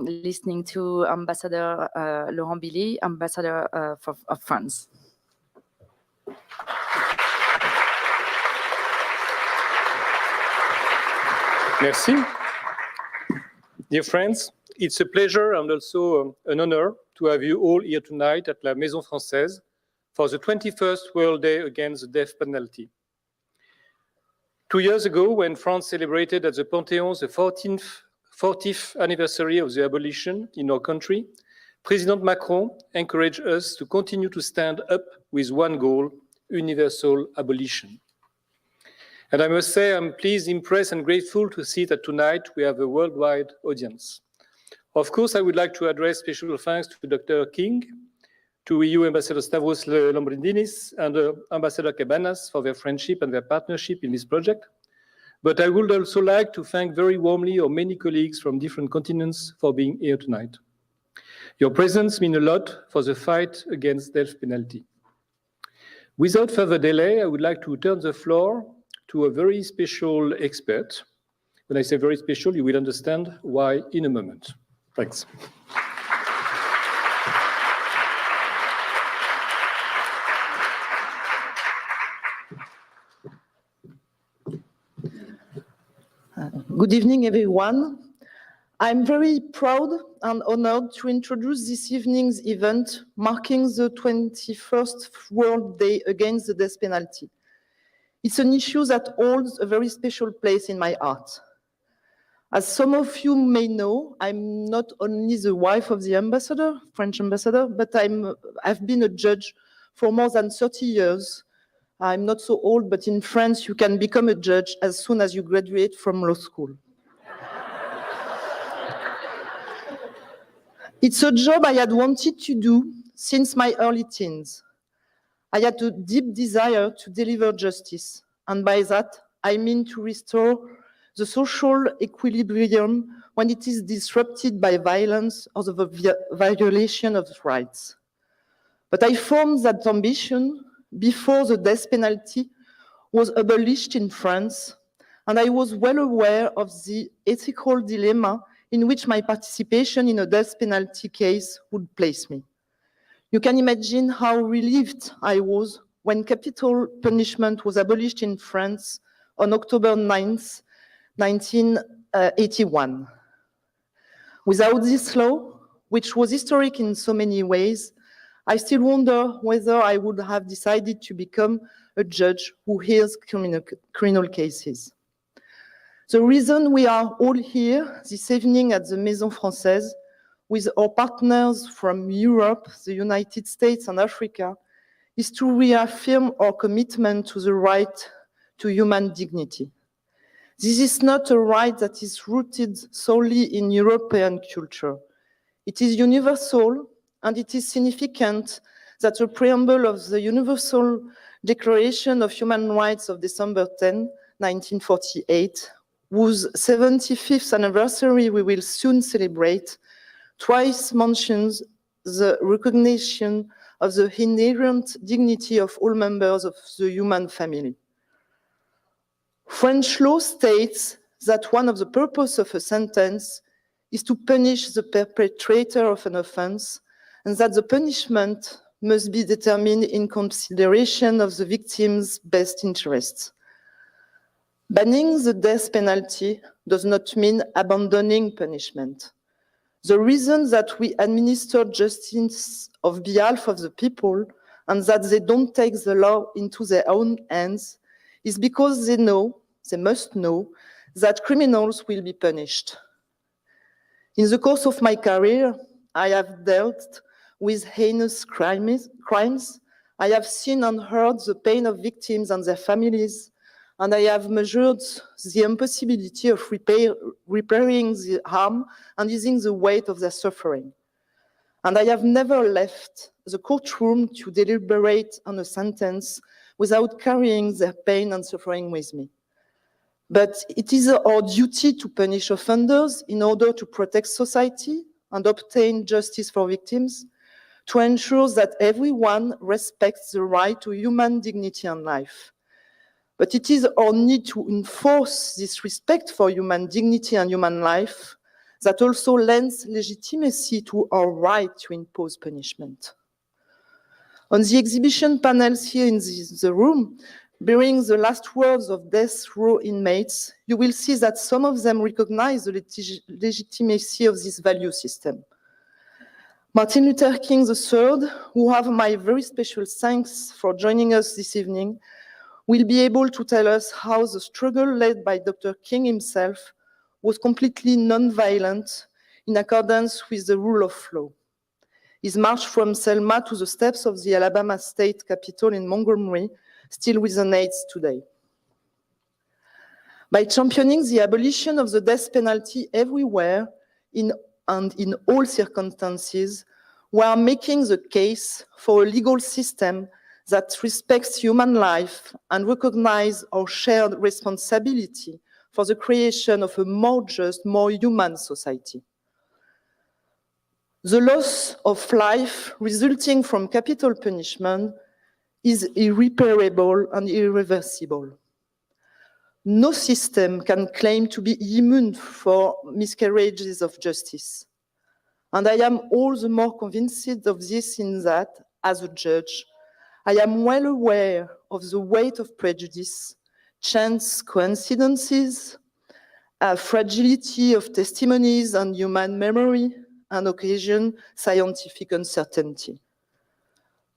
listening to Ambassador Laurent Billy, Ambassador of France. Merci. Dear friends, it's a pleasure and also an honor to have you all here tonight at La Maison Française for the 21st World Day Against the Death Penalty. 2 years ago, when France celebrated at the Panthéon the 40th anniversary of the abolition in our country, President Macron encouraged us to continue to stand up with one goal, universal abolition. And I must say, I'm pleased, impressed, and grateful to see that tonight we have a worldwide audience. Of course, I would like to address special thanks to Dr. King, to EU Ambassador Stavros Lambrinidis and Ambassador Cabanas for their friendship and their partnership in this project. But I would also like to thank very warmly our many colleagues from different continents for being here tonight. Your presence means a lot for the fight against death penalty. Without further delay, I would like to turn the floor to a very special expert. When I say very special, you will understand why in a moment. Thanks. Good evening, everyone. I'm very proud and honored to introduce this evening's event marking the 21st World Day Against the Death Penalty. It's an issue that holds a very special place in my heart. As some of you may know, I'm not only the wife of the ambassador, French ambassador, but I've been a judge for more than 30 years. I'm not so old, but in France, you can become a judge as soon as you graduate from law school. It's a job I had wanted to do since my early teens. I had a deep desire to deliver justice, and by that, I mean to restore the social equilibrium when it is disrupted by violence or the violation of rights. But I formed that ambition before the death penalty was abolished in France, and I was well aware of the ethical dilemma in which my participation in a death penalty case would place me. You can imagine how relieved I was when capital punishment was abolished in France on October 9th, 1981. Without this law, which was historic in so many ways, I still wonder whether I would have decided to become a judge who hears criminal cases. The reason we are all here this evening at the Maison Française with our partners from Europe, the United States, and Africa is to reaffirm our commitment to the right to human dignity. This is not a right that is rooted solely in European culture. It is universal, and it is significant that the preamble of the Universal Declaration of Human Rights of December 10, 1948, whose 75th anniversary we will soon celebrate, twice mentions the recognition of the inherent dignity of all members of the human family. French law states that one of the purposes of a sentence is to punish the perpetrator of an offense, and that the punishment must be determined in consideration of the victim's best interests. Banning the death penalty does not mean abandoning punishment. The reason that we administer justice on behalf of the people and that they don't take the law into their own hands is because they must know, that criminals will be punished. In the course of my career, I have dealt with heinous crimes. I have seen and heard the pain of victims and their families, and I have measured the impossibility of repairing the harm and easing the weight of their suffering. And I have never left the courtroom to deliberate on a sentence without carrying their pain and suffering with me. But it is our duty to punish offenders in order to protect society and obtain justice for victims, to ensure that everyone respects the right to human dignity and life. But it is our need to enforce this respect for human dignity and human life that also lends legitimacy to our right to impose punishment. On the exhibition panels here in the room, bearing the last words of death row inmates, you will see that some of them recognize the legitimacy of this value system. Martin Luther King III, who have my very special thanks for joining us this evening, will be able to tell us how the struggle led by Dr. King himself was completely non-violent in accordance with the rule of law. His march from Selma to the steps of the Alabama State Capitol in Montgomery still resonates today. By championing the abolition of the death penalty everywhere and in all circumstances, we are making the case for a legal system that respects human life and recognizes our shared responsibility for the creation of a more just, more human society. The loss of life resulting from capital punishment is irreparable and irreversible. No system can claim to be immune for miscarriages of justice. And I am all the more convinced of this in that, as a judge, I am well aware of the weight of prejudice, chance coincidences, fragility of testimonies and human memory, and occasion scientific uncertainty.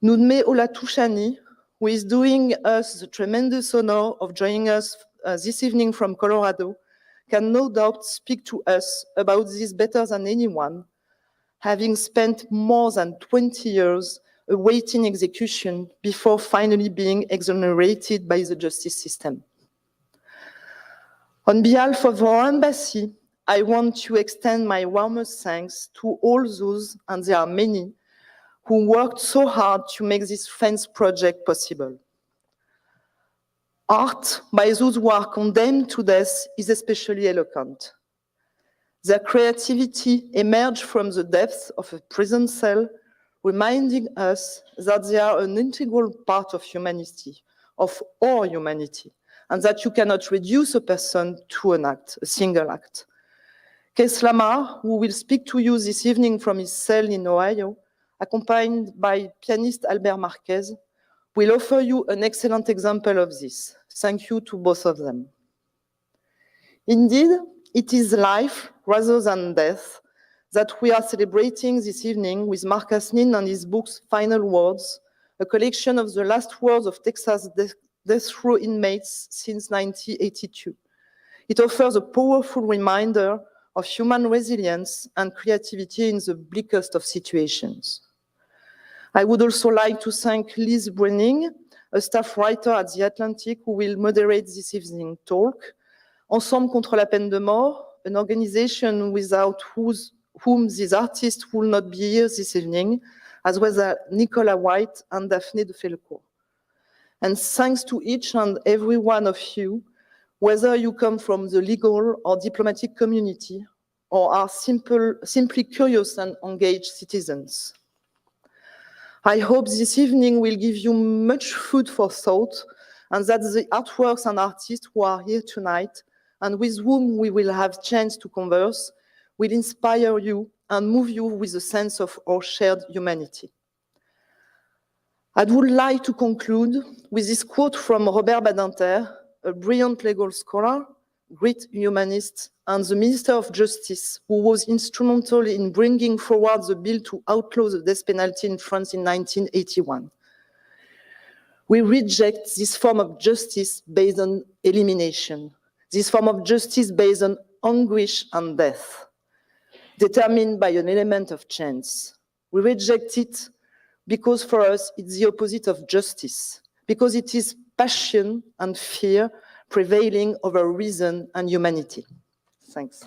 Ndume Olatushani, who is doing us the tremendous honor of joining us this evening from Colorado, can no doubt speak to us about this better than anyone, having spent more than 20 years awaiting execution before finally being exonerated by the justice system. On behalf of our embassy, I want to extend my warmest thanks to all those, and there are many, who worked so hard to make this fence project possible. Art by those who are condemned to death is especially eloquent. Their creativity emerged from the depths of a prison cell, reminding us that they are an integral part of humanity, of our humanity, and that you cannot reduce a person to an act, a single act. Keith Lamar, who will speak to you this evening from his cell in Ohio, accompanied by pianist Albert Marquez, will offer you an excellent example of this. Thank you to both of them. Indeed, it is life rather than death that we are celebrating this evening with Marcus Nin and his book's Final Words, a collection of the last words of Texas death row inmates since 1982. It offers a powerful reminder of human resilience and creativity in the bleakest of situations. I would also like to thank Liz Brenning, a staff writer at The Atlantic, who will moderate this evening's talk. Ensemble contre la peine de mort, an organization without whom these artists will not be here this evening, as well as Nicola White and Daphne de Felcourt. And thanks to each and every one of you, whether you come from the legal or diplomatic community or are simply curious and engaged citizens. I hope this evening will give you much food for thought, and that the artworks and artists who are here tonight and with whom we will have chance to converse will inspire you and move you with a sense of our shared humanity. I would like to conclude with this quote from Robert Badinter, a brilliant legal scholar, great humanist, and the Minister of Justice, who was instrumental in bringing forward the bill to outlaw the death penalty in France in 1981. We reject this form of justice based on elimination, this form of justice based on anguish and death, determined by an element of chance. We reject it because for us it's the opposite of justice, because it is passion and fear prevailing over reason and humanity. Thanks.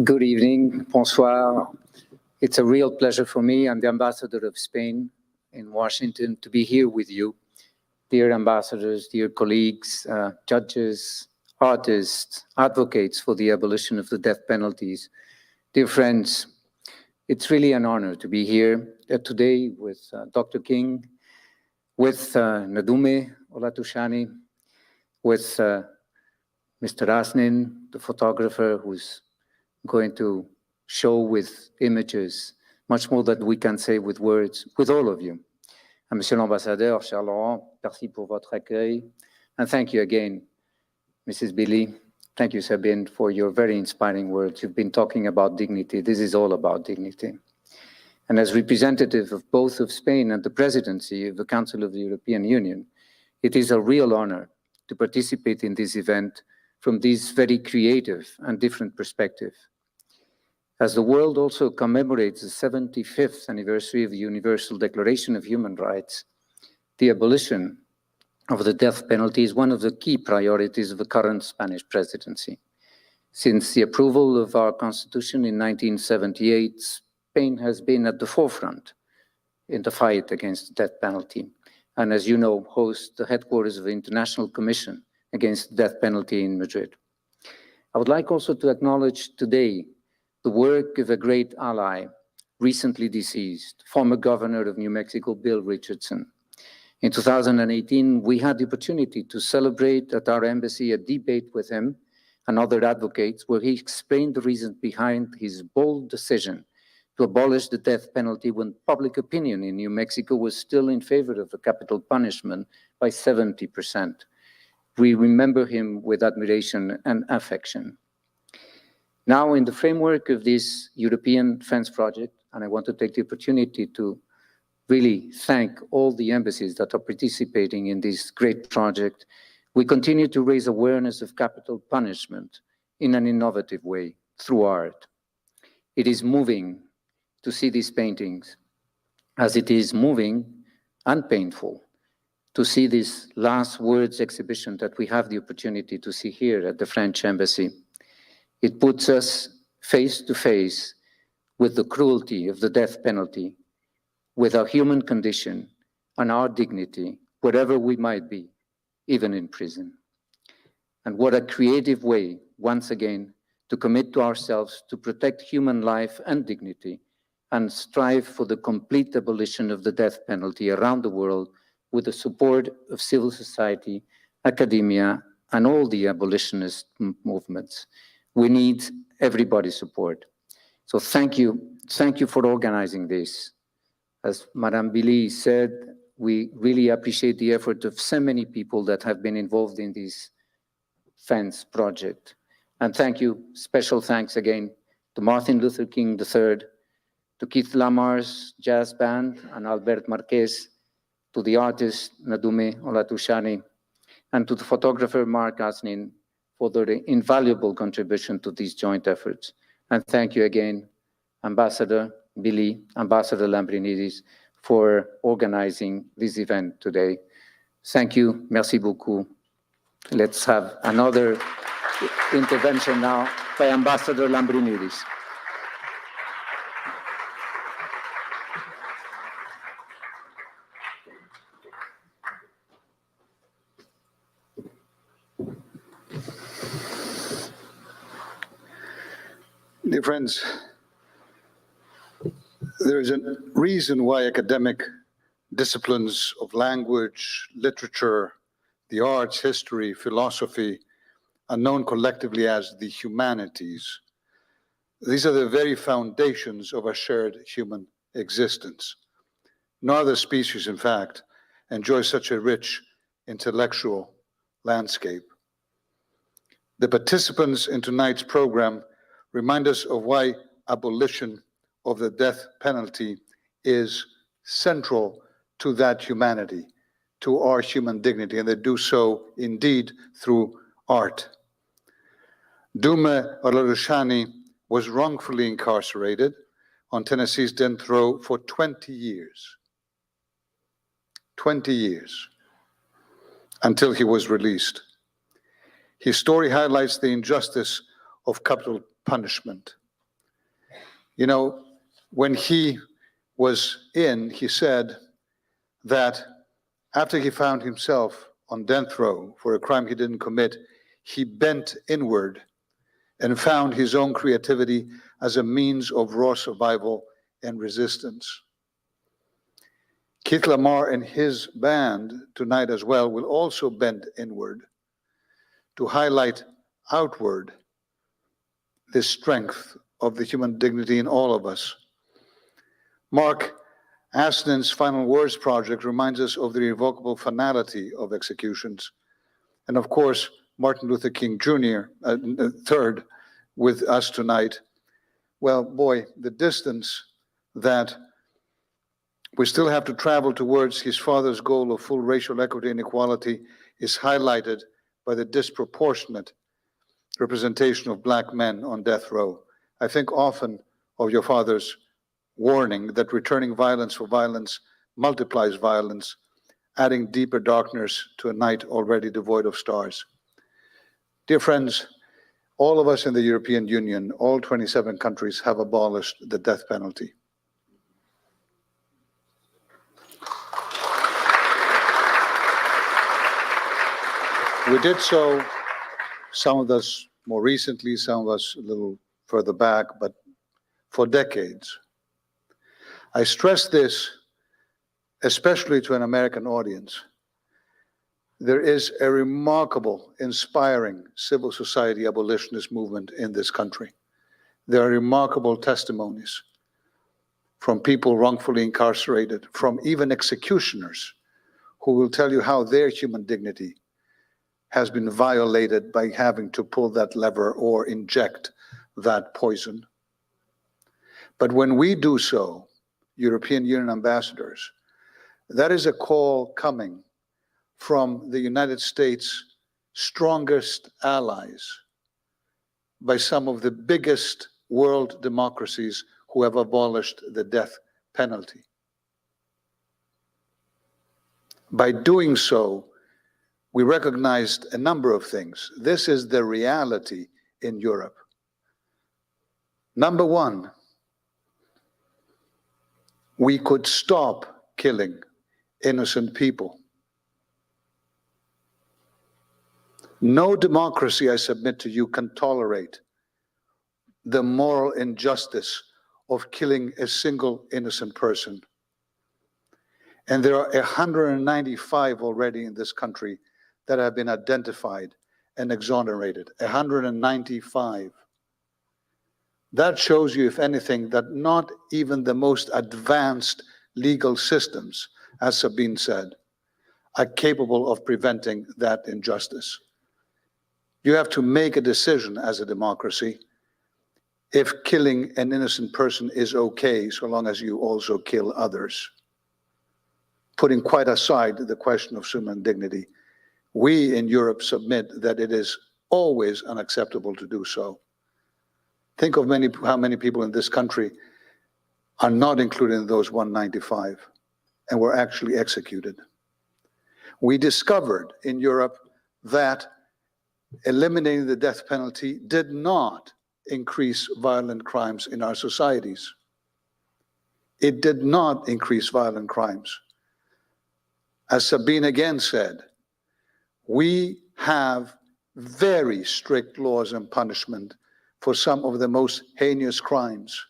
Good evening, bonsoir. It's a real pleasure for me. I'm the ambassador of Spain in Washington to be here with you. Dear ambassadors, dear colleagues, judges, artists, advocates for the abolition of the death penalties. Dear friends, it's really an honor to be here today with Dr. King, with Ndume Olatushani, with Mr. Asnin, the photographer who's going to show with images much more than we can say with words, with all of you. And Monsieur l'Ambassadeur, cher Laurent, merci pour votre accueil. And thank you again, Mrs. Billy. Thank you, Sabine, for your very inspiring words. You've been talking about dignity. This is all about dignity. And as representative of both of Spain and the presidency of the Council of the European Union, it is a real honor to participate in this event from this very creative and different perspective. As the world also commemorates the 75th anniversary of the Universal Declaration of Human Rights, the abolition of the death penalty is one of the key priorities of the current Spanish presidency. Since the approval of our Constitution in 1978, Spain has been at the forefront in the fight against the death penalty, and as you know, hosts the headquarters of the International Commission against the death penalty in Madrid. I would like also to acknowledge today the work of a great ally, recently deceased, former governor of New Mexico, Bill Richardson. In 2018, we had the opportunity to celebrate at our embassy a debate with him and other advocates where he explained the reasons behind his bold decision to abolish the death penalty when public opinion in New Mexico was still in favor of the capital punishment by 70%. We remember him with admiration and affection. Now, in the framework of this European Defence Project, and I want to take the opportunity to really thank all the embassies that are participating in this great project, we continue to raise awareness of capital punishment in an innovative way through art. It is moving to see these paintings, as it is moving and painful to see this last words exhibition that we have the opportunity to see here at the French Embassy. It puts us face to face with the cruelty of the death penalty, with our human condition and our dignity, wherever we might be, even in prison. And what a creative way, once again, to commit to ourselves to protect human life and dignity and strive for the complete abolition of the death penalty around the world with the support of civil society, academia, and all the abolitionist movements. We need everybody's support. So thank you for organizing this. As Madame Billy said, we really appreciate the effort of so many people that have been involved in this fence project. And thank you, special thanks again to Martin Luther King III, to Keith Lamar's jazz band and Albert Marquez, to the artist Ndume Olatushani, and to the photographer Mark Asnin for their invaluable contribution to these joint efforts. And thank you again, Ambassador Billy, Ambassador Lambrinidis, for organizing this event today. Thank you, merci beaucoup. Let's have another intervention now by Ambassador Lambrinidis. Dear friends, there is a reason why academic disciplines of language, literature, the arts, history, philosophy are known collectively as the humanities. These are the very foundations of a shared human existence. No other species, in fact, enjoys such a rich intellectual landscape. The participants in tonight's program remind us of why abolition of the death penalty is central to that humanity, to our human dignity, and they do so indeed through art. Ndume Olatushani was wrongfully incarcerated on Tennessee's death row for 20 years. 20 years, until he was released. His story highlights the injustice of capital punishment, You know, when he was in, he said that after he found himself on death row for a crime he didn't commit, he bent inward and found his own creativity as a means of raw survival and resistance. Keith Lamar and his band tonight as well will also bend inward to highlight outward the strength of the human dignity in all of us. Mark Aston's Final Words project reminds us of the irrevocable finality of executions. And of course, Martin Luther King Jr., third, with us tonight. Well, boy, the distance that we still have to travel towards his father's goal of full racial equity and equality is highlighted by the disproportionate representation of Black men on death row. I think often of your father's warning that returning violence for violence multiplies violence, adding deeper darkness to a night already devoid of stars. Dear friends, all of us in the European Union, all 27 countries, have abolished the death penalty. We did so, some of us more recently, some of us a little further back, but for decades. I stress this especially to an American audience. There is a remarkable, inspiring civil society abolitionist movement in this country. There are remarkable testimonies from people wrongfully incarcerated, from even executioners, who will tell you how their human dignity has been violated by having to pull that lever or inject that poison. But when we do so, European Union ambassadors, that is a call coming from the United States' strongest allies, by some of the biggest world democracies who have abolished the death penalty. By doing so, we recognized a number of things. This is the reality in Europe. Number one, we could stop killing innocent people. No democracy, I submit to you, can tolerate the moral injustice of killing a single innocent person. And there are 195 already in this country that have been identified and exonerated. 195. That shows you, if anything, that not even the most advanced legal systems, as Sabine said, are capable of preventing that injustice. You have to make a decision as a democracy if killing an innocent person is okay, so long as you also kill others. Putting quite aside the question of human dignity, we in Europe submit that it is always unacceptable to do so. Think of how many people in this country are not included in those 195 and were actually executed. We discovered in Europe that eliminating the death penalty did not increase violent crimes in our societies. It did not increase violent crimes. As Sabine again said, we have very strict laws and punishment for some of the most heinous crimes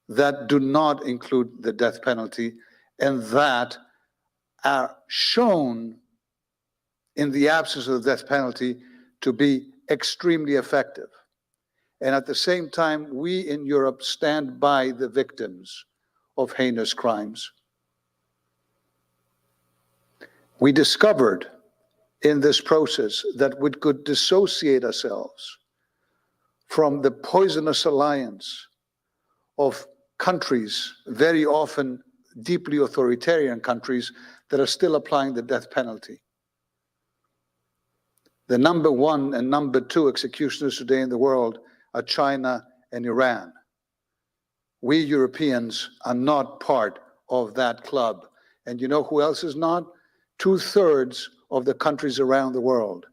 that do not include the death penalty and that are shown in the absence of the death penalty to be extremely effective. And at the same time, we in Europe stand by the victims of heinous crimes. We discovered in this process that we could dissociate ourselves from the poisonous alliance of countries, very often deeply authoritarian countries, that are still applying the death penalty. The number one and number two executioners today in the world are China and Iran. We Europeans are not part of that club. And you know who else is not? 2/3 of the countries around the world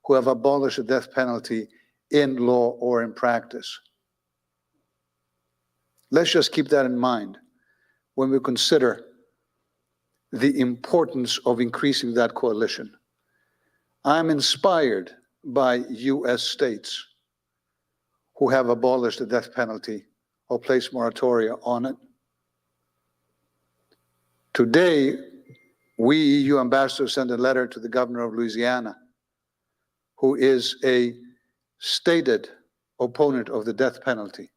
who have abolished the death penalty in law or in practice. Let's just keep that in mind when we consider the importance of increasing that coalition. I'm inspired by US states who have abolished the death penalty or placed moratoria on it. Today, we EU ambassadors sent a letter to the governor of Louisiana, who is a stated opponent of the death penalty,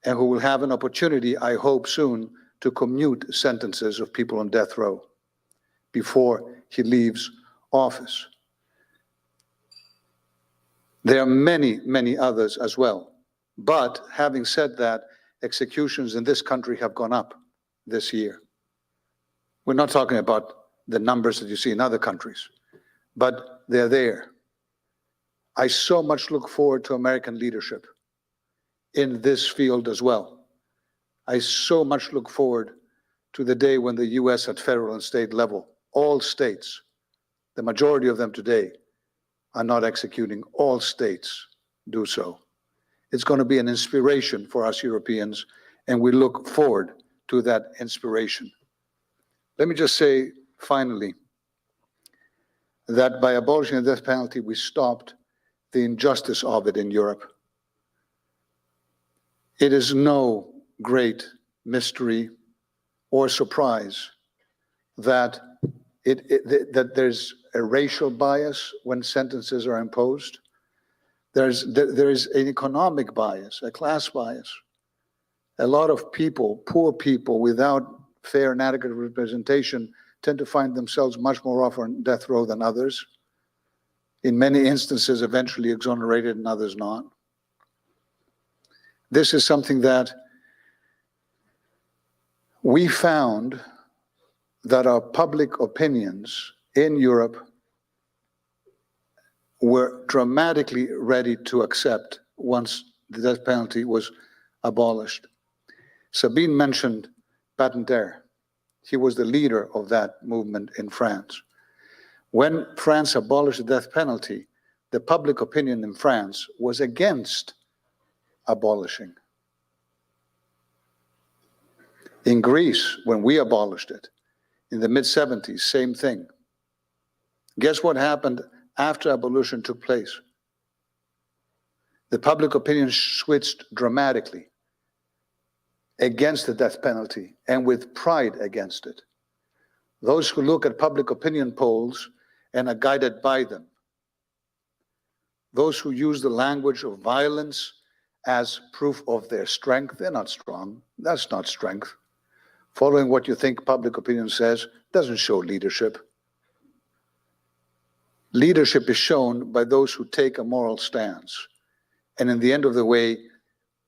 and who will have an opportunity, I hope soon, to commute sentences of people on death row before he leaves office. There are many, many others as well. But having said that, executions in this country have gone up this year. We're not talking about the numbers that you see in other countries, but they're there. I so much look forward to American leadership in this field as well. I so much look forward to the day when the US at federal and state level, all states, the majority of them today, are not executing. All states do so. It's going to be an inspiration for us Europeans, and we look forward to that inspiration. Let me just say, finally, that by abolishing the death penalty, we stopped the injustice of it in Europe. It is no great mystery or surprise that that there's a racial bias when sentences are imposed. There is an economic bias, a class bias. A lot of people, poor people without fair and adequate representation, tend to find themselves much more often on death row than others. In many instances, eventually exonerated and others not. This is something that we found that our public opinions in Europe were dramatically ready to accept once the death penalty was abolished. Sabine mentioned Badinter. He was the leader of that movement in France. When France abolished the death penalty, the public opinion in France was against abolishing. In Greece, when we abolished it, in the mid-70s, same thing. Guess what happened after abolition took place? The public opinion switched dramatically against the death penalty and with pride against it. Those who look at public opinion polls and are guided by them, those who use the language of violence as proof of their strength, they're not strong. That's not strength. Following what you think public opinion says doesn't show leadership. Leadership is shown by those who take a moral stance. And in the end of the way,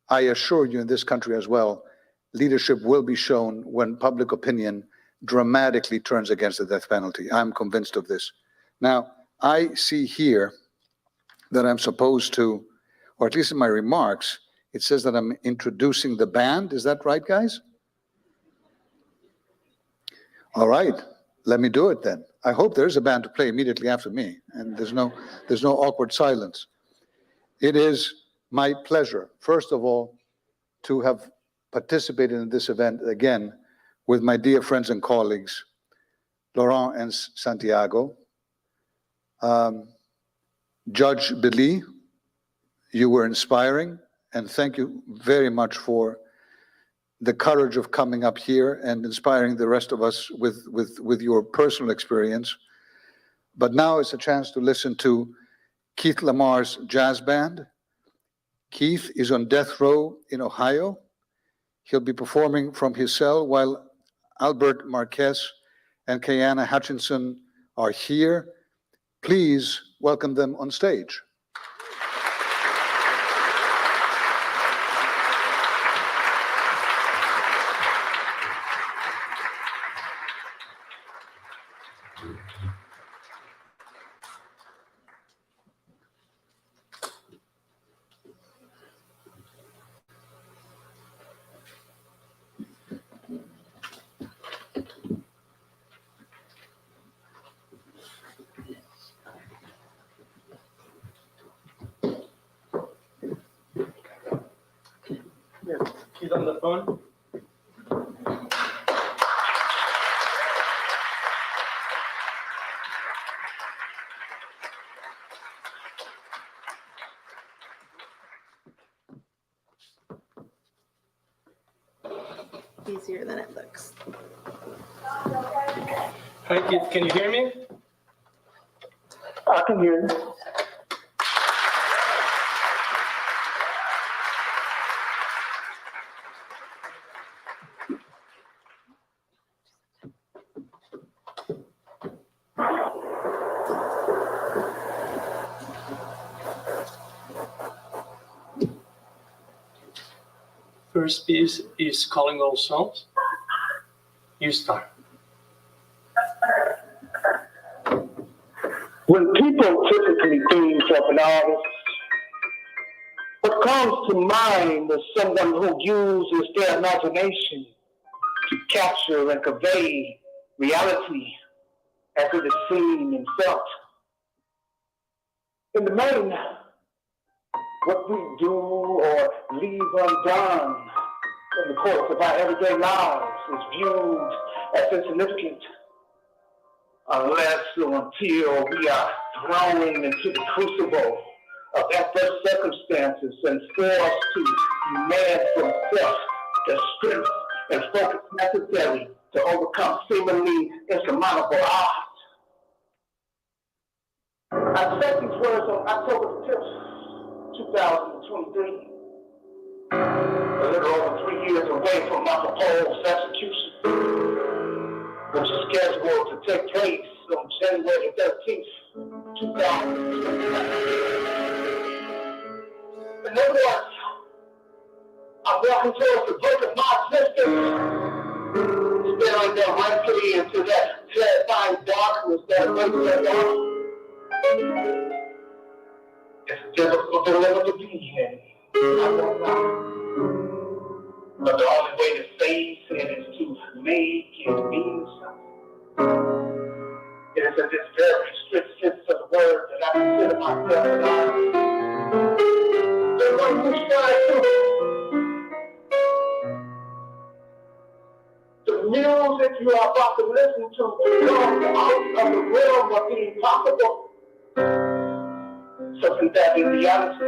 I assure you in this country as well, leadership will be shown when public opinion dramatically turns against the death penalty. I'm convinced of this. Now, I see here that I'm supposed to, or at least in my remarks, it says that I'm introducing the band. Is that right, guys? All right, let me do it then. I hope there's a band to play immediately after me, and there's no awkward silence. It is my pleasure, first of all, to have participated in this event again with my dear friends and colleagues, Laurent and Santiago. Judge Billy, you were inspiring, and thank you very much for the courage of coming up here and inspiring the rest of us with your personal experience. But now it's a chance to listen to Keith Lamar's jazz band. Keith is on death row in Ohio. He'll be performing from his cell while Albert Marquez and Kayana Hutchinson are here. Please welcome them on stage. microphone. Easier than it looks. Hi, can you hear me? I can hear you. First piece is Calling All Souls. You start. When people typically think of an artist, what comes to mind is someone who uses their imagination to capture and convey reality as it is seen and felt. In the main, what we do or leave undone in the course of our everyday lives is viewed as insignificant unless or until we are thrown into the crucible of adverse circumstances and forced to demand from self the strength and focus necessary to overcome seemingly insurmountable odds. I said these words on October 5th, 2023, a little over 3 years away from my proposed execution, which is scheduled to take place on January 13th, 2023. In other words, I'm walking towards the brink of my existence, staring directly into that terrifying darkness that awaits that dark. It's a difficult dilemma to be in, I won't lie. But the only way to face it is to make it mean something. It is in this very strict sense of the word that I consider myself an artist. The one who strives to. The music you are about to listen to comes out of the realm of the impossible. Something that in reality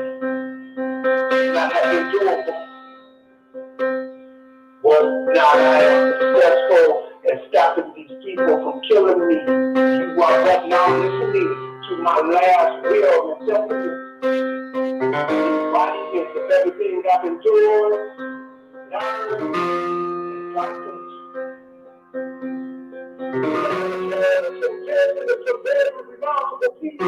is not as doable. Well, now I am successful in stopping these people from killing me. You are right now listening to my last will and testament. The embodiment of everything I've endured, learned, and practiced. It's a very remarkable piece.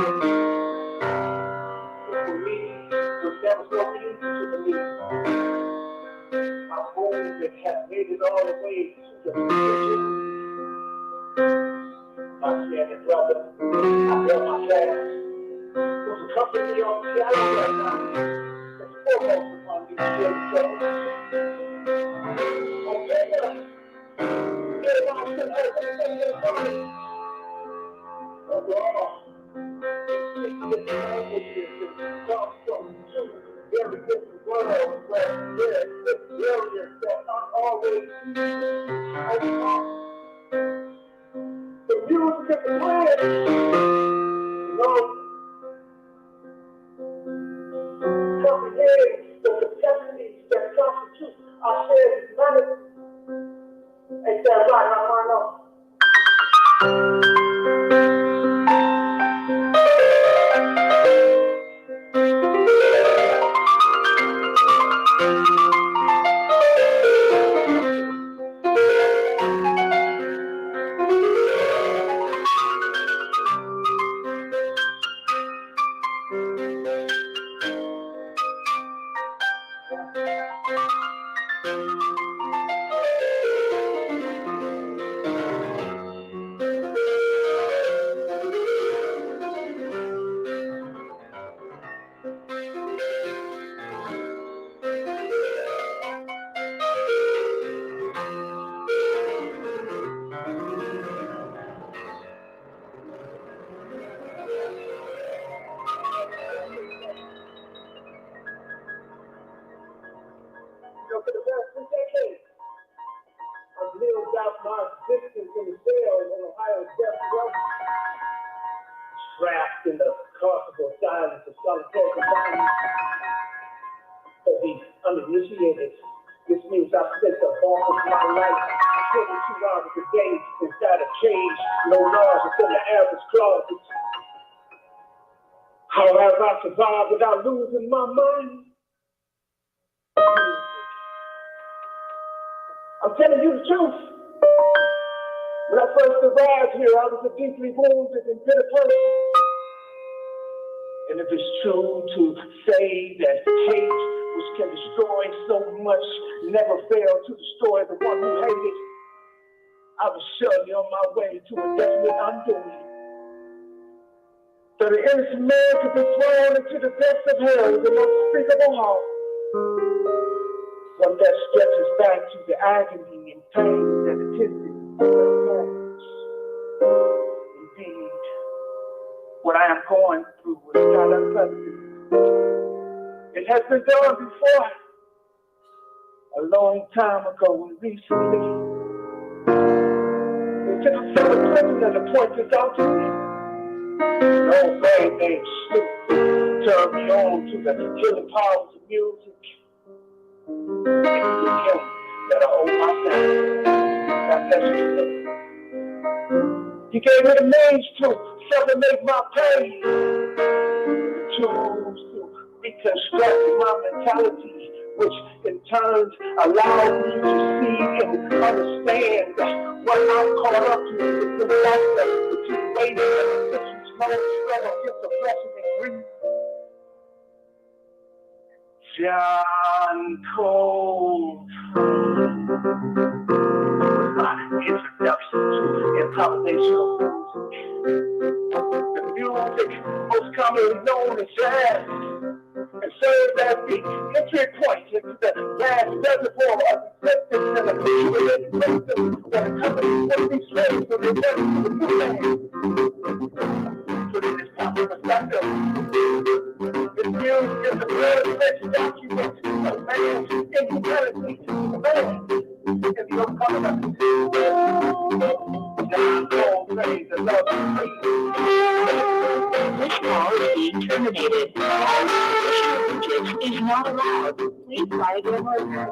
For me, it was never so easy to believe. My movement has made it all the way to the future. My standing brother, I feel my past, who's accompanying me on the piano right now, is foremost upon these great troubles. On paper, everybody should have everything they wanted. Overall, it's languages and comes from two very different worlds where there's barriers that aren't always overcome. The music of the planet, comprehends the capacities that constitute our shared humanity. Ain't that right, Armando? throughout my existence in the cells on Ohio's death row, trapped in the carceral silence of solitary confinement. For the uninitiated, this means I've spent the bulk of my life 22 hours a day inside a cage no larger than the average closet. How have I survived without losing my mind? I'm telling you the truth. When I first arrived here, I was a deeply wounded and bitter person. And if it's true to say that hate, which can destroy so much, never fail to destroy the one who hated, I was surely on my way to a definite undoing. That an innocent man could be thrown into the depths of hell with an unspeakable heart. One that stretches back to the agony and pain that attended their parents. Indeed, what I am going through is not unprecedented. It has been done before, a long time ago and recently. It took a fellow prisoner to point this out to me. An old man named Snoop turned me on to the healing powers of music. It's to him that I owe my life. God bless you. He gave me the means to sublimate my pain, the tools to reconstruct my mentality, which in turn allowed me to see and understand what I'm caught up to is the fact that the two ways of the centuries-long struggle against oppression and greed. John Coltrane was my introduction to improvisational music. The music most commonly known as jazz, and served as the entry point into the vast reservoir of existence and accumulated wisdom that accompanies one of these slaves when they return to the new land. Put in this proper perspective, this music is the blood-fetched document of man's inhumanity, man, and the uncommon. John Coltrane, the love of This call is being terminated. Usage is not allowed. Please try again later.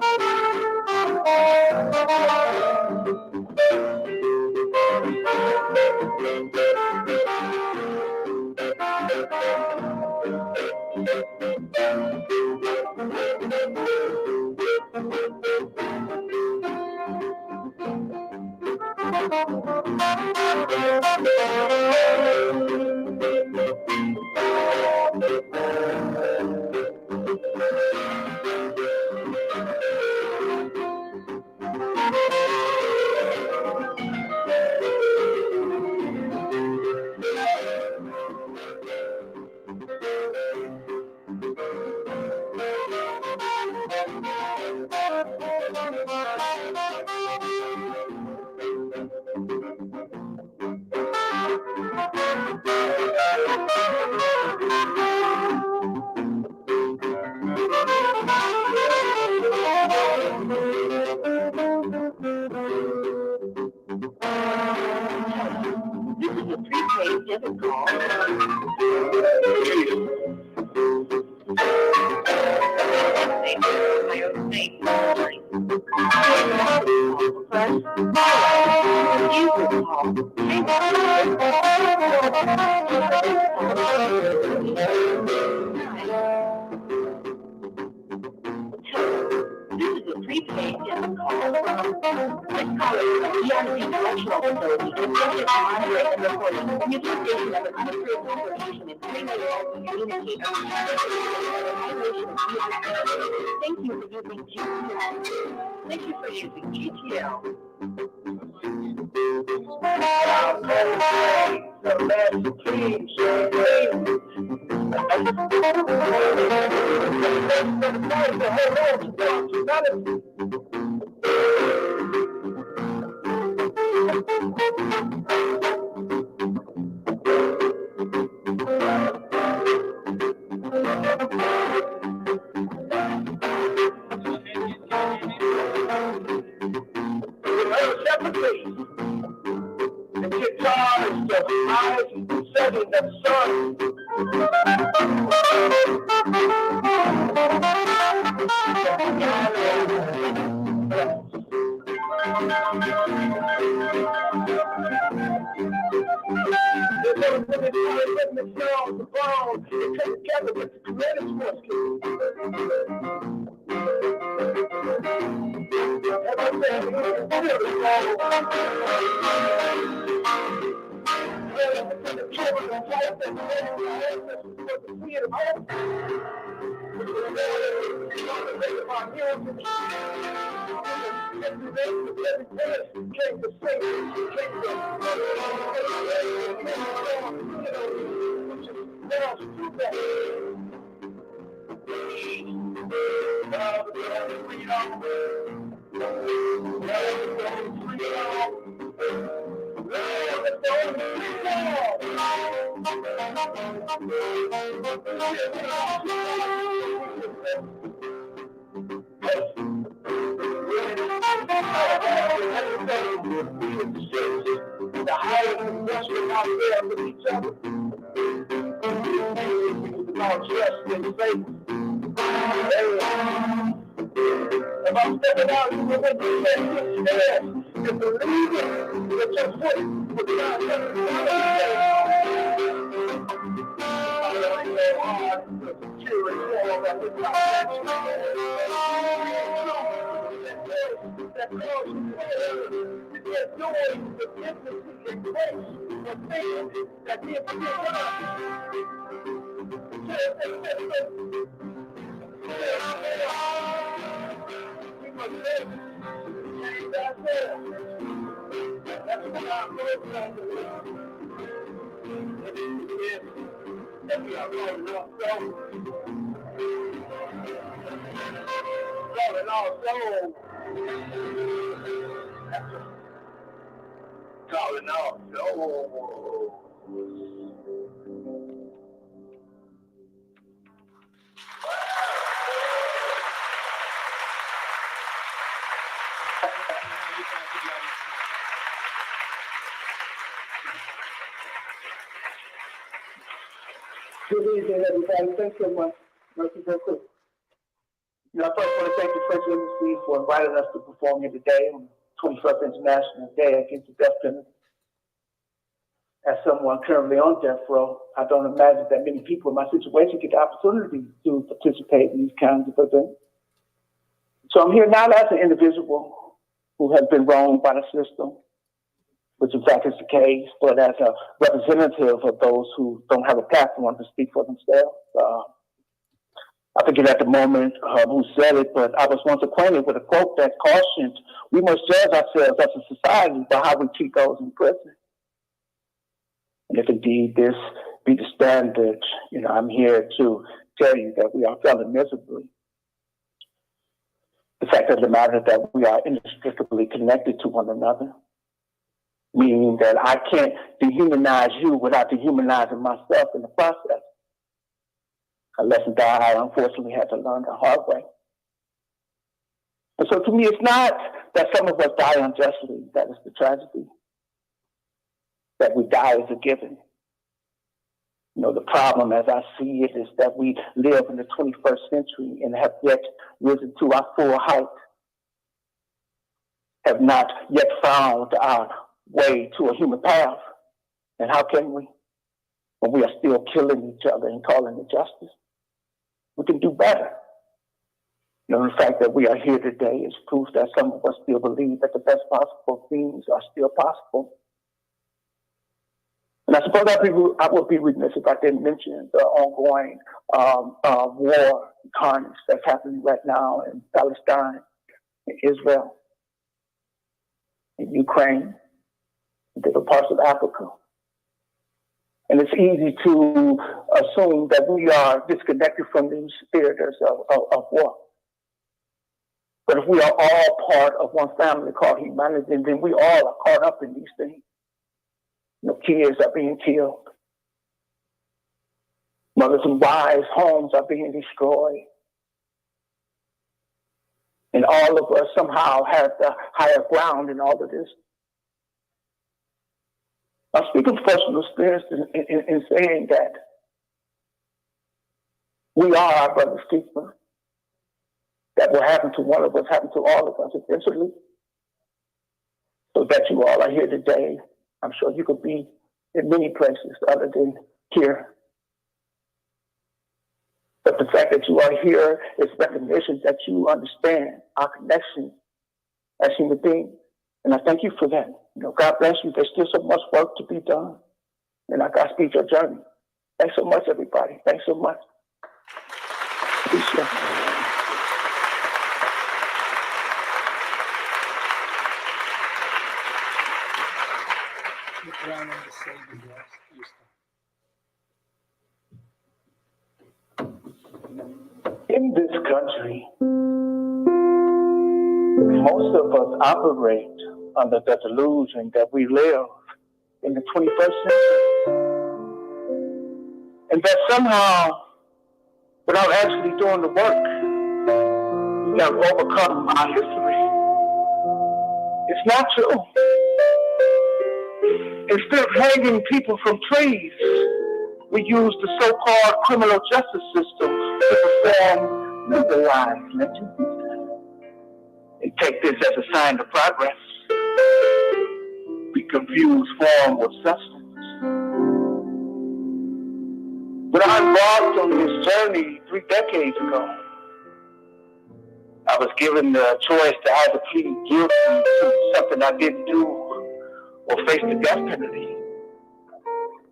This is a prepaid debit call. This is a prepaid debit call. This caller is beyond the intellectual facility and subject to monitoring and recording. Utilization of an unapproved information and criminal communication. Thank you for using GTL. Thank you for using GTL. the last king, champagne. her separately and get charged of eyes setting the sun. Together with the creative force. The highest investment out there with each other. About trust and faith. If I'm stepping out, you know what you say, stand and believe it, that your foot will not touch the that cause you they're doing the intimacy and grace of things that did for your life. We must live. That's it. That's what I'm looking at. That we are going to calling all souls. Calling all souls. Good evening, everybody. Thanks so much. Merci beaucoup. I first want to thank the French Embassy for inviting us to perform here today on the 21st International Day Against the Death Penalty. As someone currently on death row, I don't imagine that many people in my situation get the opportunity to participate in these kinds of events. So I'm here not as an individual who has been wronged by the system, which in fact is the case, but as a representative of those who don't have a platform to speak for themselves. I forget at the moment who said it, but I was once acquainted with a quote that cautioned, we must judge ourselves as a society by how we treat those in prison. And if indeed this be the standard, I'm here to tell you that we are failing miserably. The fact of the matter is that we are inextricably connected to one another, meaning that I can't dehumanize you without dehumanizing myself in the process. A lesson that I unfortunately had to learn the hard way. And so to me, it's not that some of us die unjustly. That is the tragedy. That we die is a given. The problem as I see it is that we live in the 21st century and have yet risen to our full height, have not yet found our way to a human path. And how can we? When we are still killing each other and calling it justice. We can do better. The fact that we are here today is proof that some of us still believe that the best possible things are still possible. And I suppose I would be remiss if I didn't mention the ongoing war carnage that's happening right now in Palestine, in Israel, in Ukraine, in different parts of Africa. And it's easy to assume that we are disconnected from these theaters of war. But if we are all part of one family called humanity, then we all are caught up in these things. Kids are being killed. Mothers and wives' homes are being destroyed. And all of us somehow have the higher ground in all of this. I'm speaking from personal experience in saying that we are our brother's keeper. That will happen to one of us, happen to all of us eventually. So that you all are here today. I'm sure you could be in many places other than here. But the fact that you are here is recognition that you understand our connection as human beings. And I thank you for that. You know, God bless you. There's still so much work to be done. And I Godspeed your journey. Thanks so much, everybody. Thanks so much. Appreciate it. In this country, most of us operate under the delusion that we live in the 21st century. And that somehow, without actually doing the work, we have overcome our history. It's not true. Instead of hanging people from trees, we use the so-called criminal justice system to perform legalized lynchings. And take this as a sign of progress. We confuse form with substance. When I embarked on this journey 3 decades ago, I was given the choice to either plead guilty to something I didn't do or face the death penalty.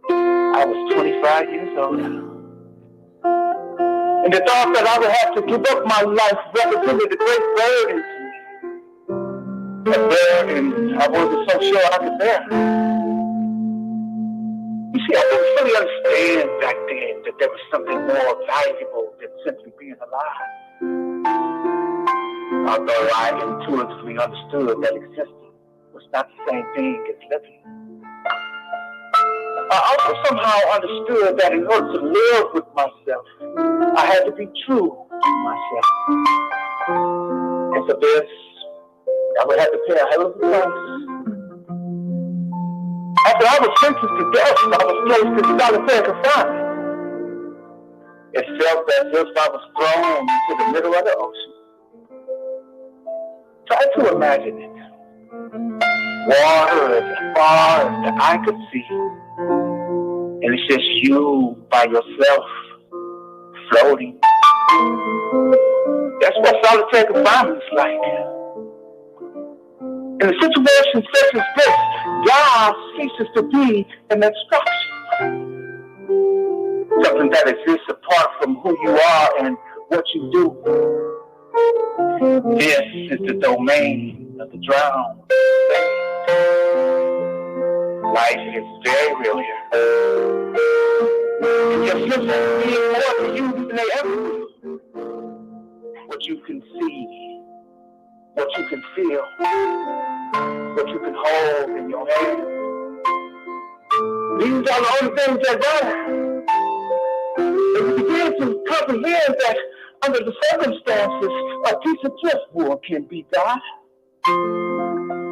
I was 25 years old. And the thought that I would have to give up my life represented a great burden to me. A burden I wasn't so sure I could bear. You see, I didn't fully understand back then that there was something more valuable than simply being alive. Although I intuitively understood that existing was not the same thing as living. I also somehow understood that in order to live with myself, I had to be true to myself. And for this, I would have to pay a hell of a price. After I was sentenced to death, I was placed in solitary confinement. It felt as if I was thrown into the middle of the ocean. Try to imagine it. Water as far as the eye could see. And it's just you by yourself, floating. That's what solitary confinement is like. In a situation such as this, God ceases to be an abstraction. Something that exists apart from who you are and what you do. This is the domain of the drowned. Life is very real here. And your senses mean more to you than they ever will. What you can see, what you can feel, what you can hold in your hand. These are the only things that matter. And you begin to comprehend that under the circumstances, a piece of driftwood can be God.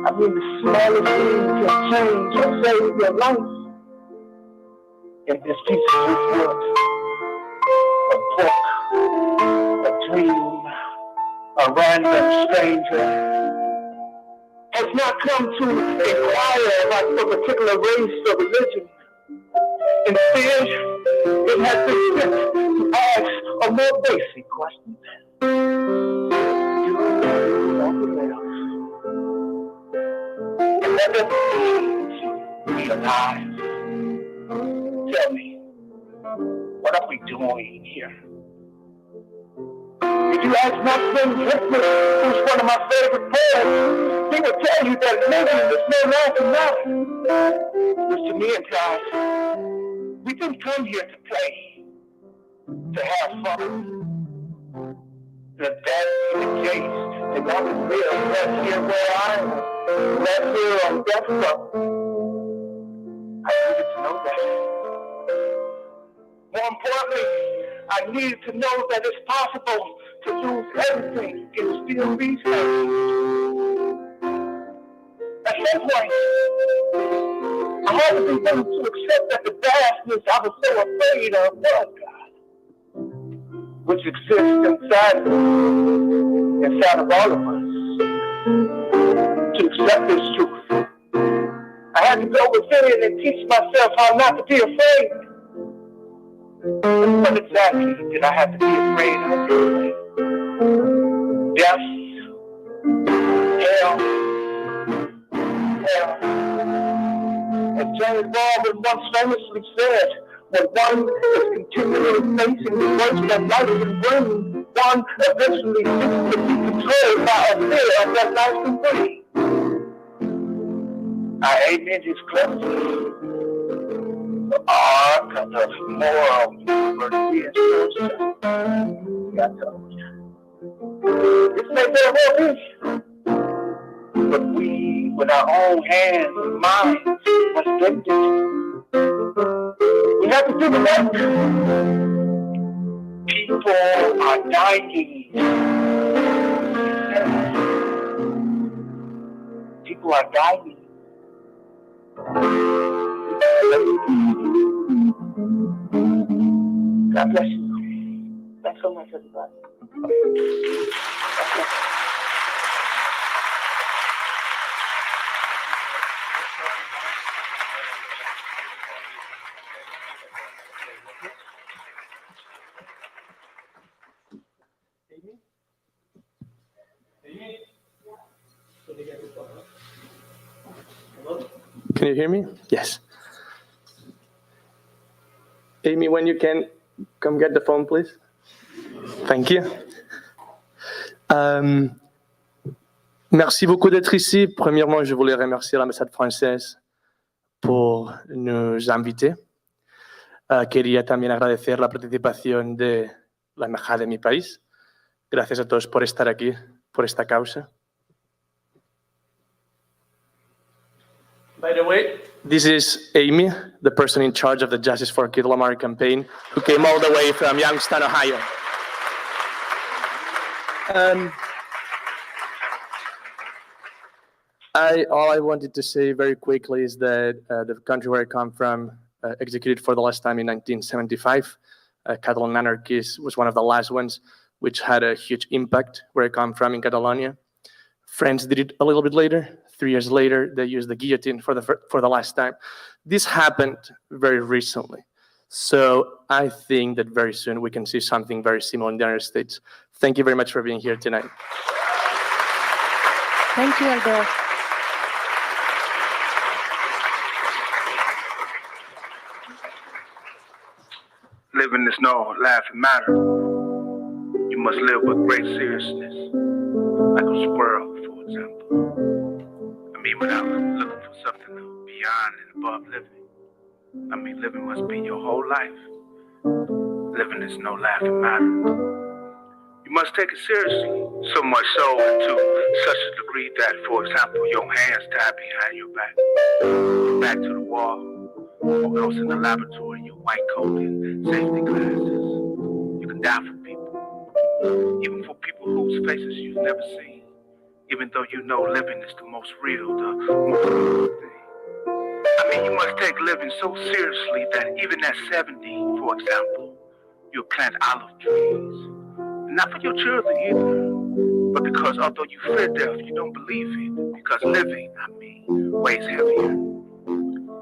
I mean, the smallest thing can change or save your life. And this piece of driftwood, a book, a dream, a random stranger, has not come to inquire about a particular race or religion. Instead, it has been sent to ask a more basic question. Do you want to live? And what does it mean to be alive? Tell me, what are we doing here? If you ask Maxim Hickman, who's one of my favorite poets, he would tell you that living is no longer matter. Which to me implies we didn't come here to play, to have fun. If that be the case, then I would live right here where I am, right here on death row. I needed to know that. More importantly, I needed to know that it's possible to lose everything and still be saved. At some point, I had to be willing to accept that the vastness I was so afraid of was God, which exists inside of all of us. To accept this truth, I had to go within and teach myself how not to be afraid. What exactly did I have to be afraid of? Death, hell. As James Baldwin once famously said, when one is continually facing the worst that life can bring, one eventually seeks to be controlled by a fear of that life can bring. I amen his clemency. The ark of the moral universe is so got told. This may very well be, but we, with our own hands and minds, must bend it. We have to do the work. People are dying. People are dying. God bless you. Thanks so much, everybody. Can you hear me? Yes. Amy, when you can, come get the phone, please. Thank you. Merci beaucoup d'être ici. Premièrement, je voulais remercier l'ambassade française por nos inviter. Quería también agradecer la participación de la embajada de mi país. Gracias a todos por estar aquí, por esta causa. By the way, this is Amy, the person in charge of the Justice for Kid Lamar campaign, who came all the way from Youngstown, Ohio. All I wanted to say very quickly is that the country where I come from executed for the last time in 1975. Catalan anarchy was one of the last ones, which had a huge impact where I come from in Catalonia. France did it a little bit later. 3 years later, they used the guillotine for the last time. This happened very recently. So I think that very soon we can see something very similar in the United States. Thank you very much for being here tonight. Thank you, Albert. Living is no laughing matter. You must live with great seriousness, like a squirrel, for example. I mean, without looking for something beyond and above living. I mean, living must be your whole life. Living is no laughing matter. You must take it seriously, so much so to such a degree that, for example, your hands tied behind your back to the wall, or else in the laboratory, your white coat and safety glasses. You can die for people, even for people whose faces you've never seen, even though you know living is the most real, the most real thing. I mean, you must take living so seriously that even at 70, for example, you'll plant olive trees. Not for your children either, but because although you fear death, you don't believe it, because living, I mean, weighs heavier.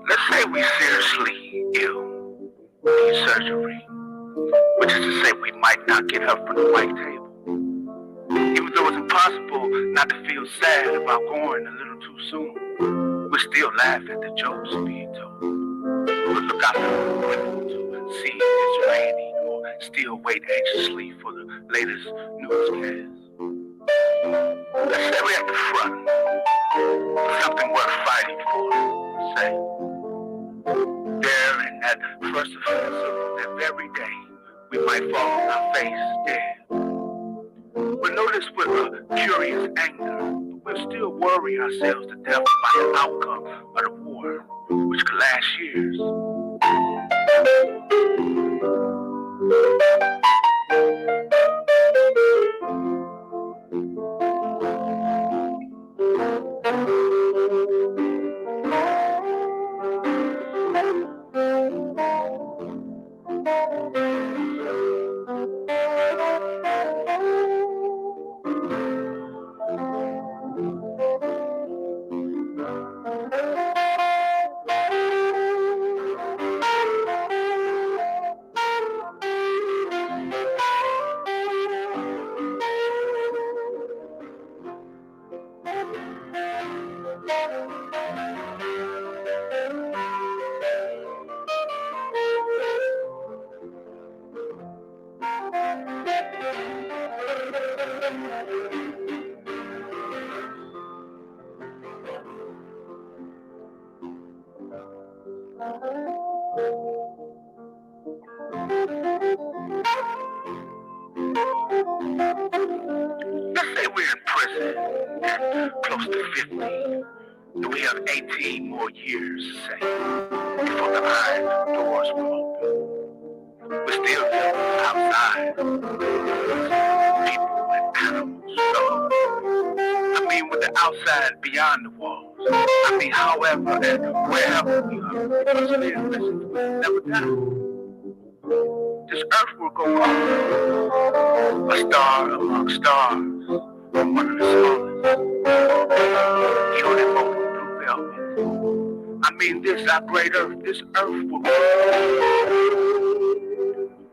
Let's say we seriously ill, need surgery, which is to say we might not get up from the white table. Even though it's impossible not to feel sad about going a little too soon, we still laugh at the jokes being told. But look out the window to see if it's raining, or still wait anxiously for the latest newscast. Let's say we're at the front, something worth fighting for, say. There in that first offense of that very day, we might fall on our face dead. We'll notice with a curious anger, but we'll still worry ourselves to death about the outcome of the war, which could last years. Let's say we're in prison, close to 50, and we have 18 more years, say, before the iron doors will open. We still live outside, people and animals, so, I mean, with the outside beyond the walls. I mean, however and wherever we are, because live, listen, never die. This earth will go on, a star among stars, from one of the smallest, beautiful blue velvet. I mean, this our great earth, this earth will go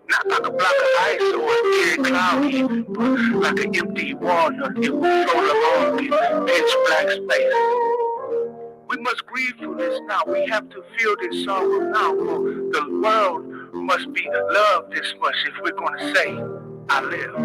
not like a block of ice or a clear cloudy, but like an empty walnut. It will float along in pitch black space. We must grieve for this now. We have to feel this sorrow now. For the world must be loved this much if we're going to say, I live.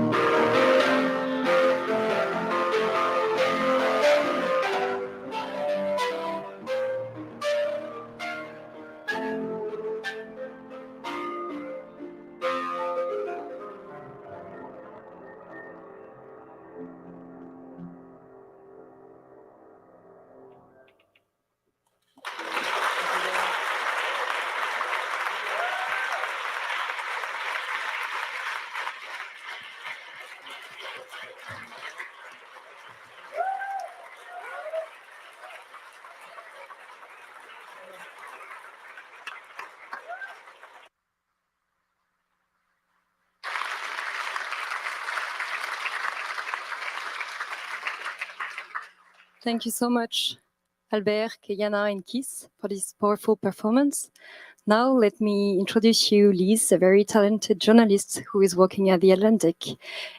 Thank you so much, Albert, Keyana, and Keith, for this powerful performance. Now, let me introduce you Liz, a very talented journalist who is working at The Atlantic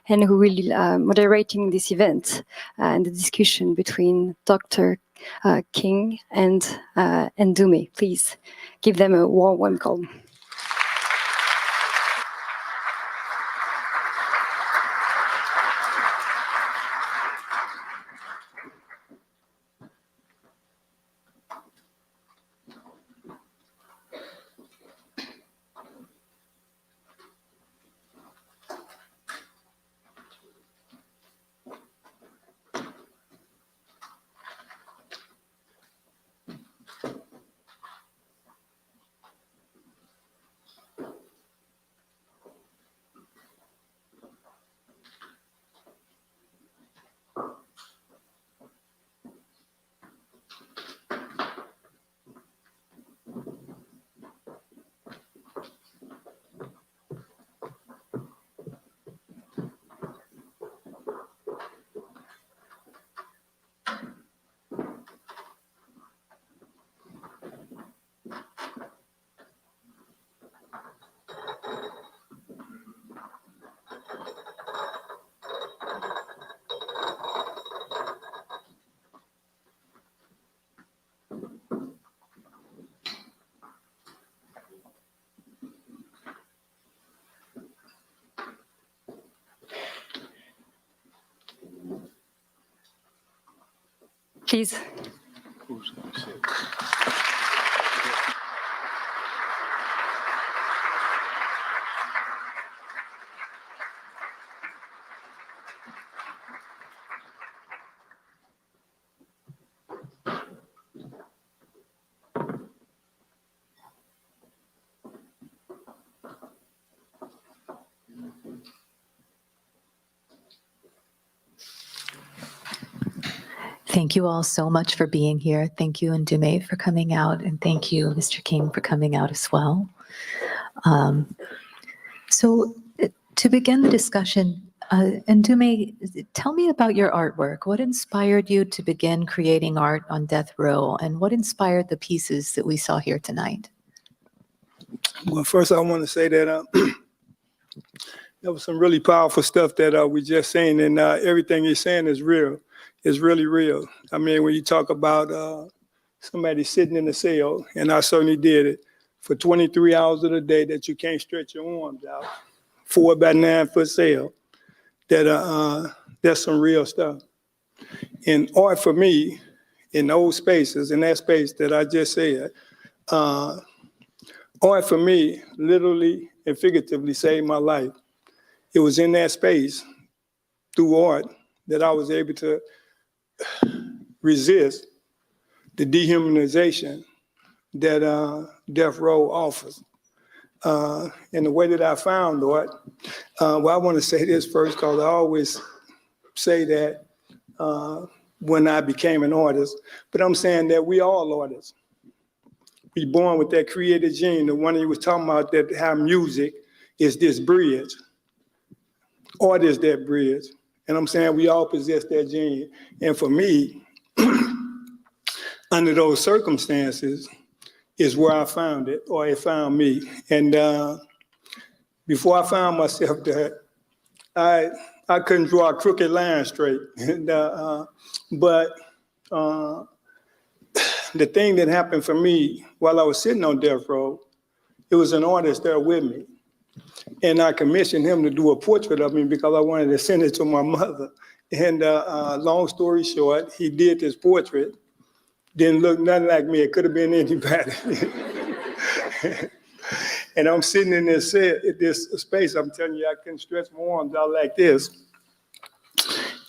and who will moderating this event and the discussion between Dr. King and Ndume. Please give them a warm welcome. Please. Thank you all so much for being here. Thank you, Ndume, for coming out, and thank you, Mr. King, for coming out as well. So to begin the discussion, Ndume, tell me about your artwork. What inspired you to begin creating art on death row, and what inspired the pieces that we saw here tonight? Well, first I want to say that there was some really powerful stuff that we just seen, and everything you're saying is real. It's really real. I mean, when you talk about somebody sitting in a cell, and I certainly did it, for 23 hours of the day that you can't stretch your arms out, 4 by 9 foot cell, that's some real stuff. And art for me, in those spaces, in that space that I just said, art for me, literally and figuratively, saved my life. It was in that space, through art, that I was able to resist the dehumanization that death row offers. And the way that I found art, well, I want to say this first, because I always say that when I became an artist, but I'm saying that we all artists. We born with that creative gene, the one you was talking about, that how music is this bridge. Art is that bridge. And I'm saying we all possess that gene. And for me, under those circumstances, is where I found it, or it found me. And before I found myself that, I couldn't draw a crooked line straight. And, but the thing that happened for me while I was sitting on death row, it was an artist there with me. And I commissioned him to do a portrait of me because I wanted to send it to my mother. And long story short, he did this portrait. Didn't look nothing like me. It could have been anybody. And I'm sitting in this space. I'm telling you, I couldn't stretch my arms out like this.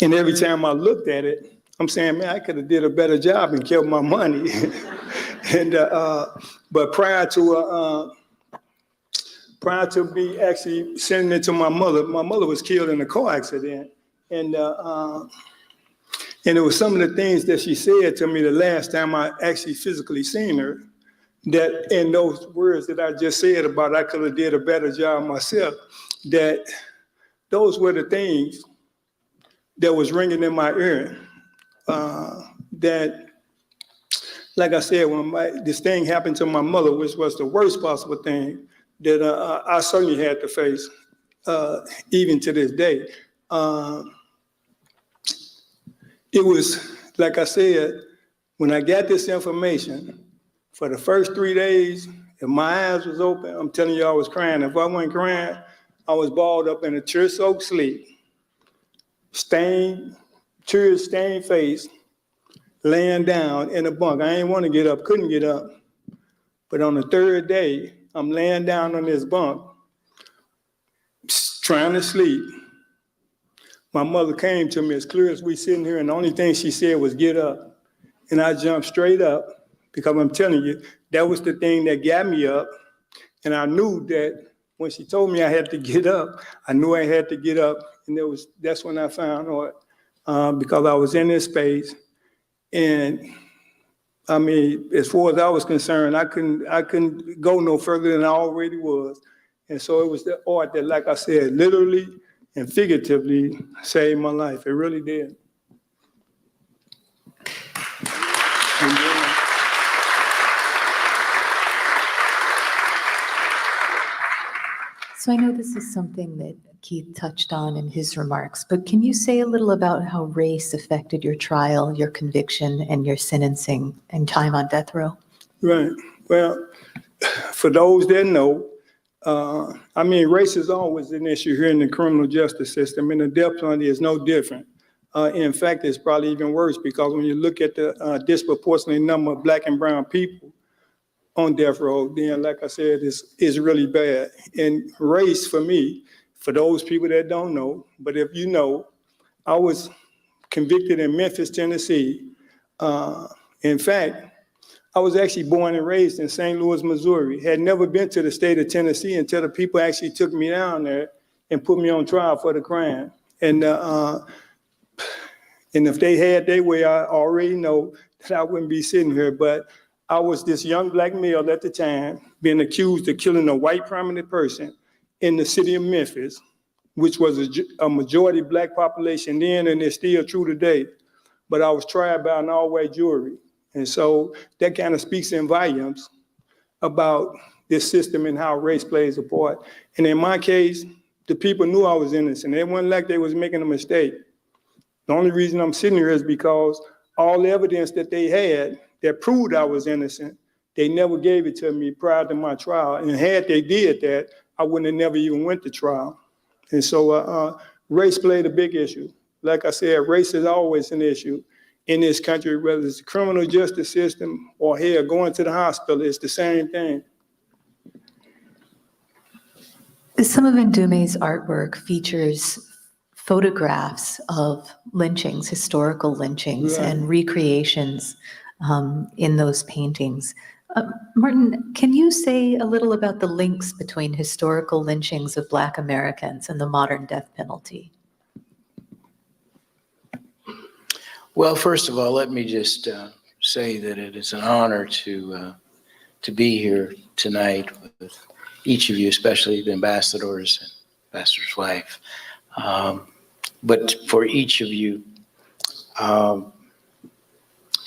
And every time I looked at it, I'm saying, man, I could have did a better job and kept my money. And but prior to me actually sending it to my mother was killed in a car accident. And it was some of the things that she said to me the last time I actually physically seen her, that in those words that I just said about I could have did a better job myself, that those were the things that was ringing in my ear. That, like I said, when this thing happened to my mother, which was the worst possible thing that I certainly had to face, even to this day. It was, like I said, when I got this information, for the first 3 days, if my eyes was open, I'm telling you I was crying. If I wasn't crying, I was balled up in a tear-soaked sleep, tear-stained face, laying down in a bunk. I didn't want to get up, couldn't get up. But on the third day, I'm laying down on this bunk, trying to sleep. My mother came to me as clear as we sitting here, and the only thing she said was, get up. And I jumped straight up, because I'm telling you, that was the thing that got me up. And I knew that when she told me I had to get up, I knew I had to get up. And that's when I found out, because I was in this space. And I mean, as far as I was concerned, I couldn't go no further than I already was. And so it was the art that, like I said, literally and figuratively saved my life. It really did. So I know this is something that Keith touched on in his remarks, but can you say a little about how race affected your trial, your conviction, and your sentencing and time on death row? Right. Well, for those that know, I mean, race is always an issue here in the criminal justice system, and the death penalty is no different. In fact, it's probably even worse, because when you look at the disproportionate number of Black and brown people on death row, then, like I said, is really bad. And race, for me, for those people that don't know, but if you know, I was convicted in Memphis, Tennessee. In fact, I was actually born and raised in St. Louis, Missouri. Had never been to the state of Tennessee until the people actually took me down there and put me on trial for the crime. And if they had their way, I already know that I wouldn't be sitting here. But I was this young Black male at the time being accused of killing a white prominent person in the city of Memphis, which was a majority Black population then, and it's still true today. But I was tried by an all-white jury. And so that kind of speaks in volumes about this system and how race plays a part. And in my case, the people knew I was innocent. It wasn't like they was making a mistake. The only reason I'm sitting here is because all the evidence that they had that proved I was innocent, they never gave it to me prior to my trial. And had they did that, I wouldn't have never even went to trial. And so race played a big issue. Like I said, race is always an issue in this country, whether it's the criminal justice system or here going to the hospital, it's the same thing. Some of Ndume's artwork features photographs of lynchings, historical lynchings, Right. and recreations in those paintings. Martin, can you say a little about the links between historical lynchings of Black Americans and the modern death penalty? Well, first of all, let me just say that it is an honor to be here tonight with each of you, especially the ambassadors and ambassador's wife. But for each of you, and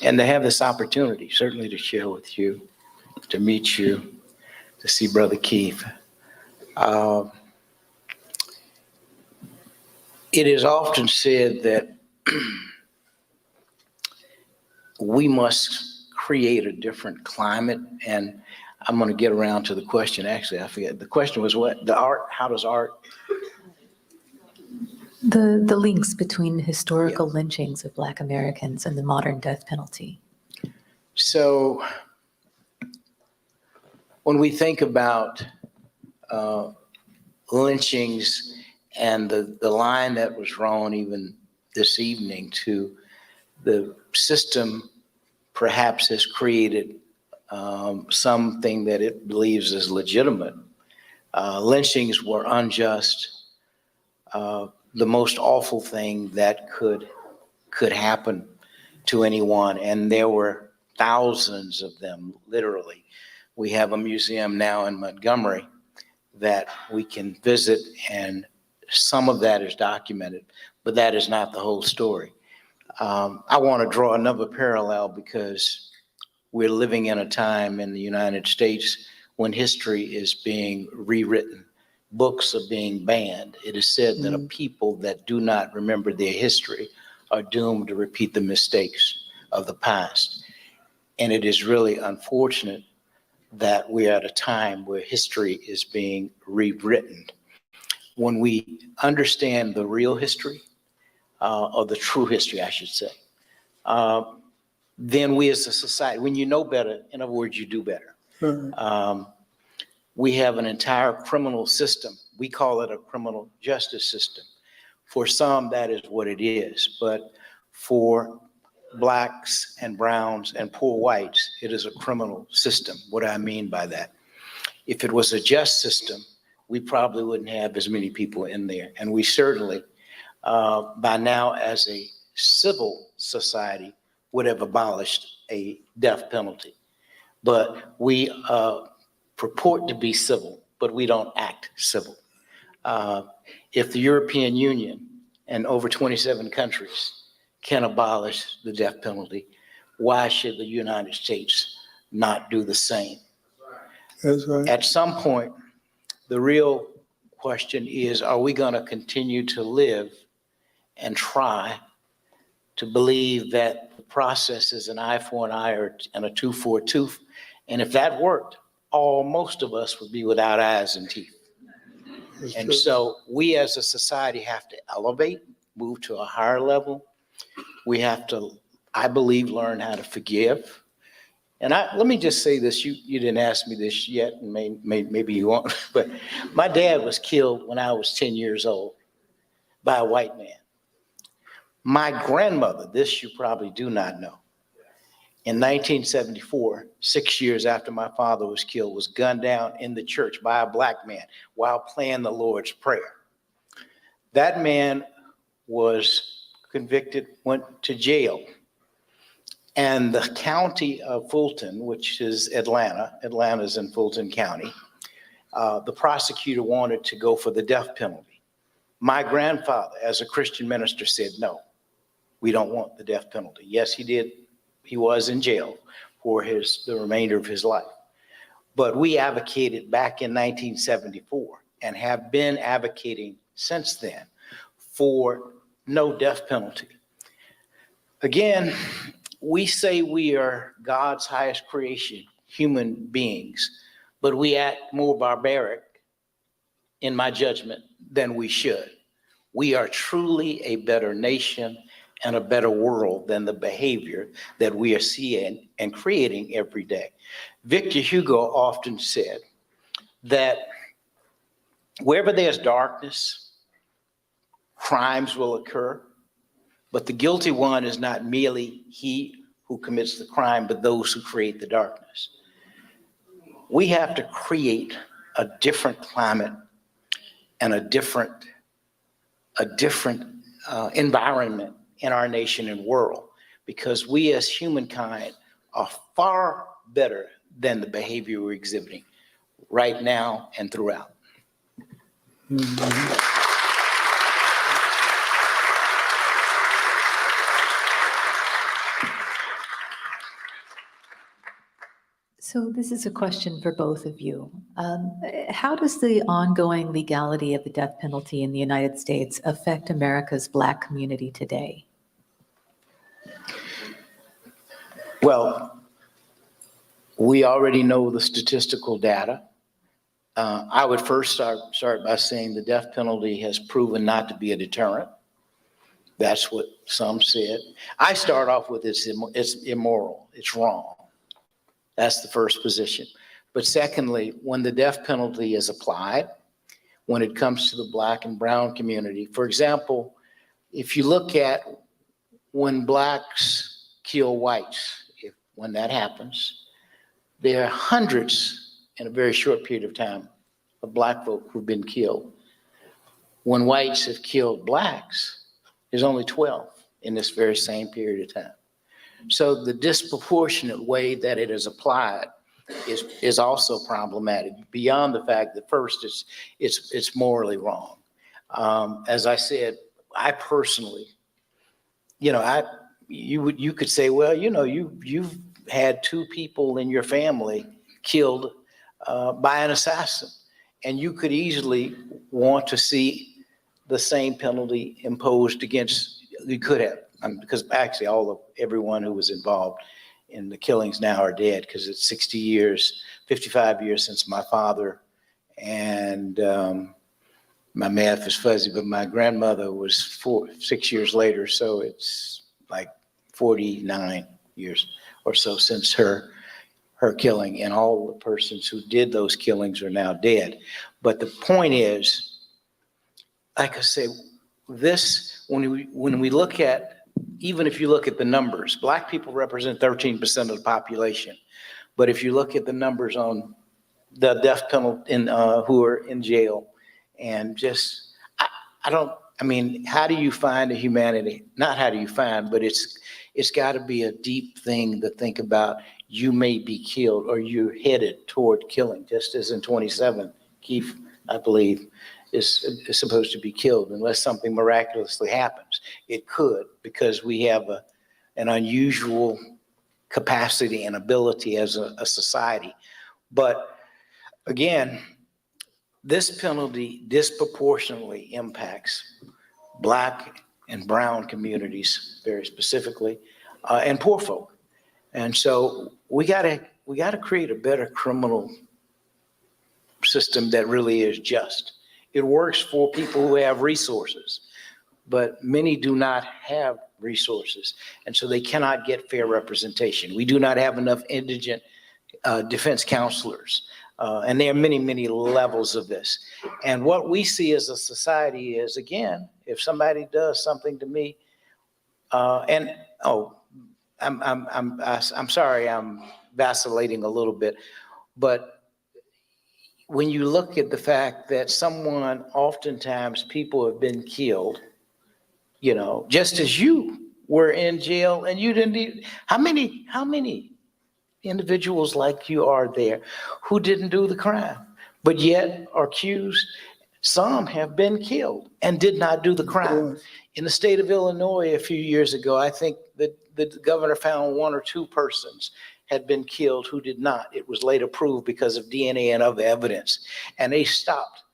to have this opportunity, certainly to share with you, to meet you, to see Brother Keith. It is often said that we must create a different climate, and I'm going to get around to the question. Actually, I forget. The question was what? The art, how does art? The links between historical lynchings of Black Americans and the modern death penalty. So when we think about lynchings and the line that was drawn even this evening to the system perhaps has created something that it believes is legitimate. Lynchings were unjust, the most awful thing that could happen to anyone, and there were thousands of them, literally. We have a museum now in Montgomery that we can visit, and some of that is documented, but that is not the whole story. I want to draw another parallel because we're living in a time in the United States when history is being rewritten. Books are being banned. It is said that a people that do not remember their history are doomed to repeat the mistakes of the past. And it is really unfortunate that we're at a time where history is being rewritten. When we understand the real history, or the true history, I should say, then we as a society, when you know better, in other words, you do better. We have an entire criminal system. We call it a criminal justice system. For some, that is what it is. But for Blacks and browns and poor whites, it is a criminal system. What do I mean by that? If it was a just system, we probably wouldn't have as many people in there. And we certainly, by now, as a civil society, would have abolished a death penalty. But we purport to be civil, but we don't act civil. If the European Union and over 27 countries can abolish the death penalty, why should the United States not do the same? That's right. At some point, the real question is, are we going to continue to live and try to believe that the process is an eye for an eye and a tooth for a tooth? And if that worked, most of us would be without eyes and teeth. And so we as a society have to elevate, move to a higher level. We have to, I believe, learn how to forgive. And let me just say this, you didn't ask me this yet, and maybe you won't, but my dad was killed when I was 10 years old by a white man. My grandmother, this you probably do not know, in 1974, 6 years after my father was killed, was gunned down in the church by a Black man while playing the Lord's Prayer. That man was convicted, went to jail. And the county of Fulton, which is Atlanta's in Fulton County, the prosecutor wanted to go for the death penalty. My grandfather, as a Christian minister, said, no, we don't want the death penalty. Yes, he did. He was in jail for the remainder of his life. But we advocated back in 1974 and have been advocating since then for no death penalty. Again, we say we are God's highest creation, human beings, but we act more barbaric, in my judgment, than we should. We are truly a better nation and a better world than the behavior that we are seeing and creating every day. Victor Hugo often said that wherever there's darkness, crimes will occur, but the guilty one is not merely he who commits the crime, but those who create the darkness. We have to create a different climate and a different environment in our nation and world, because we as humankind are far better than the behavior we're exhibiting right now and throughout. So this is a question for both of you. How does the ongoing legality of the death penalty in the United States affect America's Black community today? Well, we already know the statistical data. I would first start by saying the death penalty has proven not to be a deterrent. That's what some said. I start off with it's immoral, it's wrong. That's the first position. But secondly, when the death penalty is applied, when it comes to the Black and brown community, for example, if you look at when Blacks kill whites, when that happens, there are hundreds in a very short period of time of Black folk who've been killed. When whites have killed Blacks, there's only 12 in this very same period of time. So the disproportionate way that it is applied is also problematic, beyond the fact that first it's morally wrong. As I said, I personally, you could say, well, you've had 2 people in your family killed by an assassin, and you could easily want to see the same penalty imposed against, you could have, because actually everyone who was involved in the killings now are dead, because it's 60 years, 55 years since my father, and my math is fuzzy, but my grandmother was 6 years later, so it's like 49 years or so since her killing, and all the persons who did those killings are now dead. But the point is, like I say, this, when we look at, even if you look at the numbers, Black people represent 13% of the population. But if you look at the numbers on the death penalty who are in jail, and just, how do you find a humanity? Not how do you find, but it's got to be a deep thing to think about. You may be killed, or you're headed toward killing, just as in 27, Keith, I believe, is supposed to be killed unless something miraculously happens. It could, because we have an unusual capacity and ability as a society. But again, this penalty disproportionately impacts Black and brown communities very specifically, and poor folk. And so we gotta create a better criminal system that really is just. It works for people who have resources, but many do not have resources, and so they cannot get fair representation. We do not have enough indigent defense counselors, and there are many, many levels of this. And what we see as a society is, again, if somebody does something to me, I'm sorry, I'm vacillating a little bit, but when you look at the fact that oftentimes people have been killed, just as you were in jail and you didn't even, how many individuals like you are there who didn't do the crime, but yet are accused? Some have been killed and did not do the crime. In the state of Illinois a few years ago, I think that the governor found 1 or 2 persons had been killed who did not. It was later proved because of DNA and other evidence, and they stopped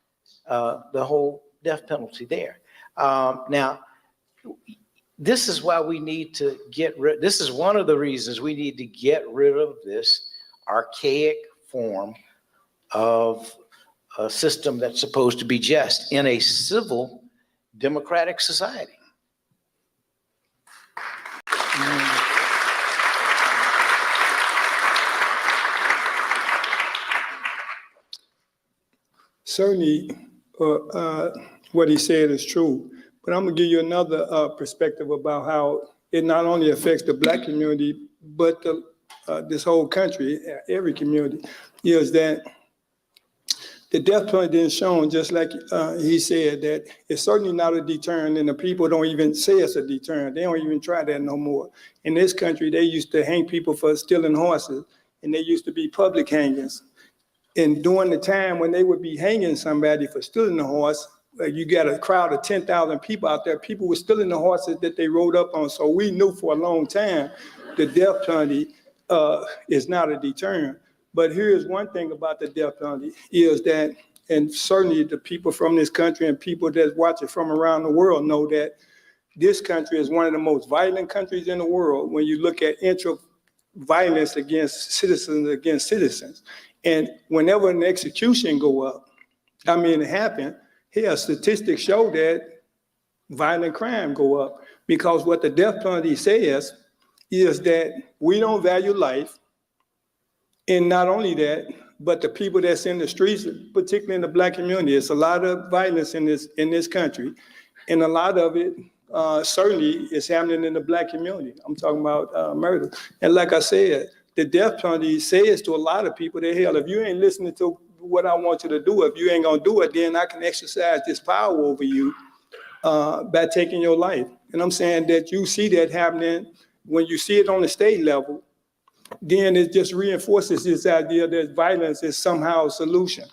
the whole death penalty there. Now, this is why we need to this is one of the reasons we need to get rid of this archaic form of a system that's supposed to be just in a civil democratic society. Certainly, what he said is true. But I'm gonna give you another perspective about how it not only affects the Black community, but this whole country, every community, is that the death penalty is shown, just like he said, that it's certainly not a deterrent, and the people don't even say it's a deterrent. They don't even try that no more. In this country, they used to hang people for stealing horses, and they used to be public hangings. And during the time when they would be hanging somebody for stealing the horse, you got a crowd of 10,000 people out there. People were stealing the horses that they rode up on. So we knew for a long time the death penalty is not a deterrent. But here's one thing about the death penalty is that, and certainly the people from this country and people that watch it from around the world know that this country is one of the most violent countries in the world when you look at violence against citizens. And whenever an execution go up, it happened, here statistics show that violent crime go up, because what the death penalty says is that we don't value life. And not only that, but the people that's in the streets, particularly in the Black community, it's a lot of violence in this country. And a lot of it certainly is happening in the Black community. I'm talking about murder. And like I said, the death penalty says to a lot of people that, hell, if you ain't listening to what I want you to do, if you ain't gonna do it, then I can exercise this power over you by taking your life. And I'm saying that you see that happening when you see it on the state level, then it just reinforces this idea that violence is somehow a solution.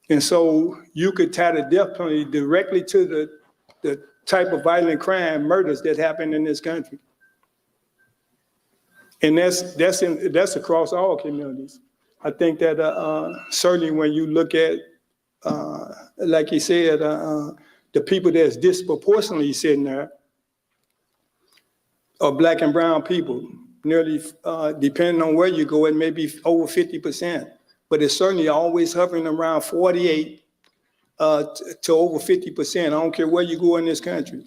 And so you could tie the death penalty directly to the type of violent crime, murders that happen in this country. And that's across all communities. I think that certainly when you look at, like he said, the people that's disproportionately sitting there are Black and brown people. Nearly, depending on where you go, it may be over 50%, but it's certainly always hovering around 48 to over 50%. I don't care where you go in this country.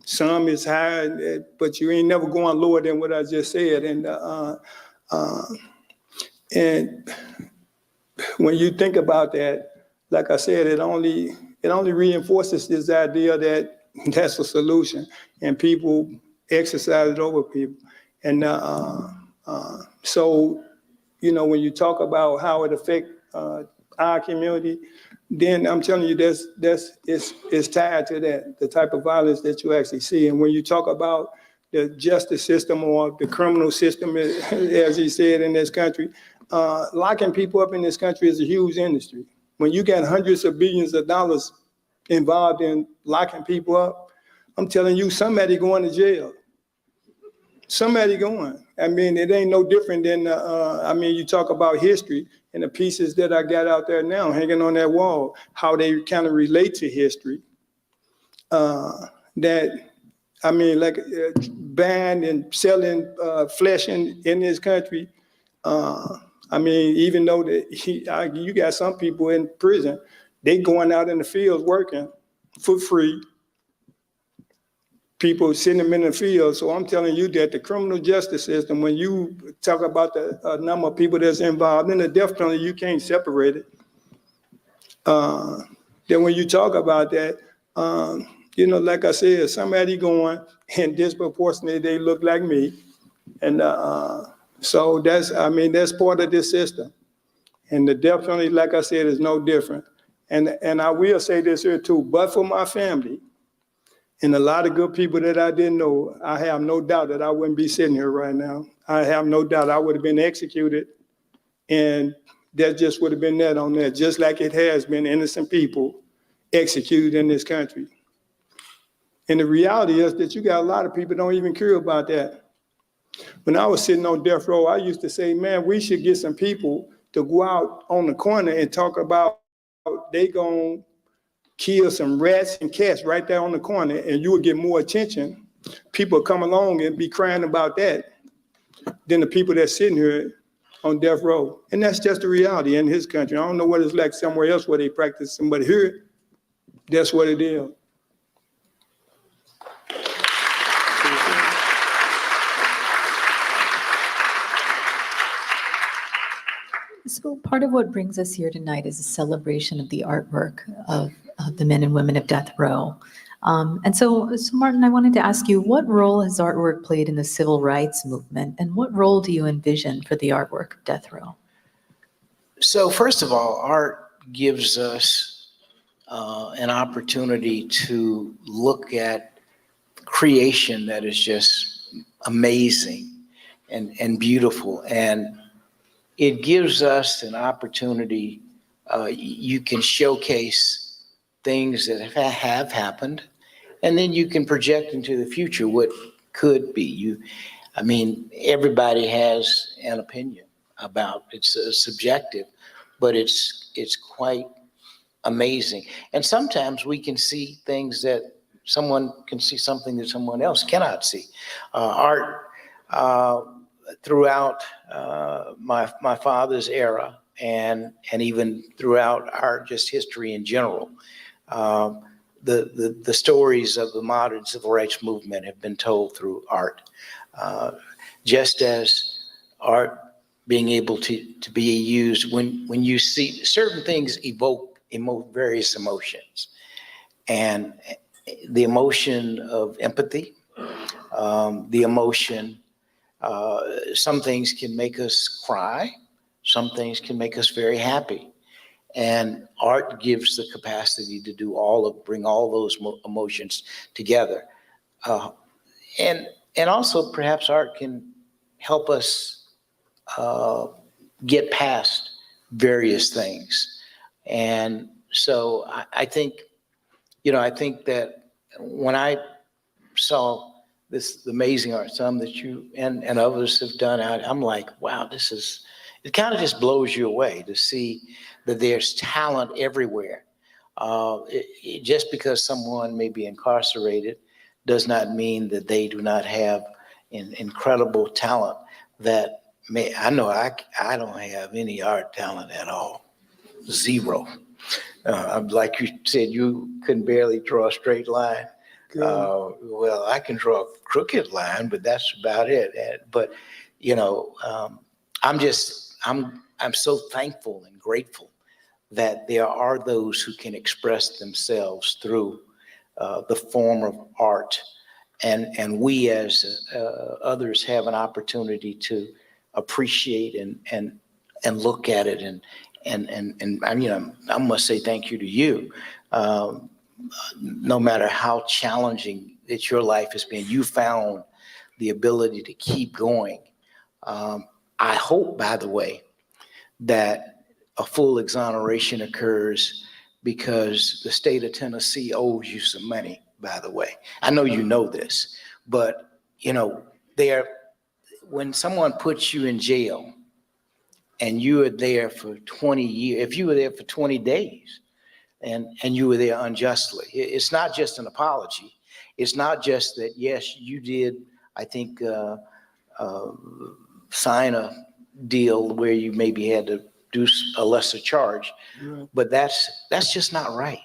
Some is high, but you ain't never going lower than what I just said. And when you think about that, like I said, it only reinforces this idea that that's a solution, and people exercise it over people. And so, when you talk about how it affects our community, then I'm telling you, it's tied to that, the type of violence that you actually see. And when you talk about the justice system or the criminal system, as he said, in this country, locking people up in this country is a huge industry. When you got hundreds of billions of dollars involved in locking people up, I'm telling you, somebody going to jail. Somebody going. It ain't no different than, you talk about history and the pieces that I got out there now hanging on that wall, how they kind of relate to history. Like buying and selling flesh in this country. Even though you got some people in prison, they going out in the fields working for free. People sitting them in the field. So I'm telling you that the criminal justice system, when you talk about the number of people that's involved in the death penalty, you can't separate it. Then when you talk about that, like I said, somebody going and disproportionately they look like me. And so that's part of this system. And the death penalty, like I said, is no different. And I will say this here too, but for my family, and a lot of good people that I didn't know, I have no doubt that I wouldn't be sitting here right now. I have no doubt I would have been executed, and that just would have been that on there, just like it has been innocent people executed in this country. And the reality is that you got a lot of people don't even care about that. When I was sitting on death row, I used to say, man, we should get some people to go out on the corner and talk about they gonna kill some rats and cats right there on the corner, and you would get more attention. People come along and be crying about that than the people that's sitting here on death row. And that's just the reality in his country. I don't know what it's like somewhere else where they practice, but here, that's what it is. So part of what brings us here tonight is a celebration of the artwork of the men and women of death row. And so Martin, I wanted to ask you, what role has artwork played in the civil rights movement, and what role do you envision for the artwork of death row? So first of all, art gives us an opportunity to look at creation that is just amazing and beautiful. And it gives us an opportunity, you can showcase things that have happened, and then you can project into the future what could be. I mean, everybody has an opinion about it's subjective, but it's quite amazing. And sometimes we can see things that someone can see something that someone else cannot see. Art throughout my father's era and even throughout our just history in general, the stories of the modern civil rights movement have been told through art. Just as art being able to be used when you see certain things emote various emotions, and the emotion of empathy, the emotion, some things can make us cry, some things can make us very happy. And art gives the capacity to do bring all those emotions together. And also perhaps art can help us get past various things. And so I think that when I saw this amazing art, some that you and others have done, I'm like, wow, it kind of just blows you away to see that there's talent everywhere. Just because someone may be incarcerated does not mean that they do not have incredible talent that I know I don't have any art talent at all. Zero. Like you said, you couldn't barely draw a straight line. Well, I can draw a crooked line, but that's about it. But I'm so thankful and grateful that there are those who can express themselves through the form of art, and we as others have an opportunity to appreciate and look at it and I must say thank you to you. No matter how challenging that your life has been, you found the ability to keep going. I hope, by the way, that a full exoneration occurs because the state of Tennessee owes you some money, by the way. I know you know this, but when someone puts you in jail and you are there for 20 years, if you were there for 20 days and you were there unjustly, it's not just an apology. It's not just that, yes, you did, I think, sign a deal where you maybe had to do a lesser charge, but that's just not right.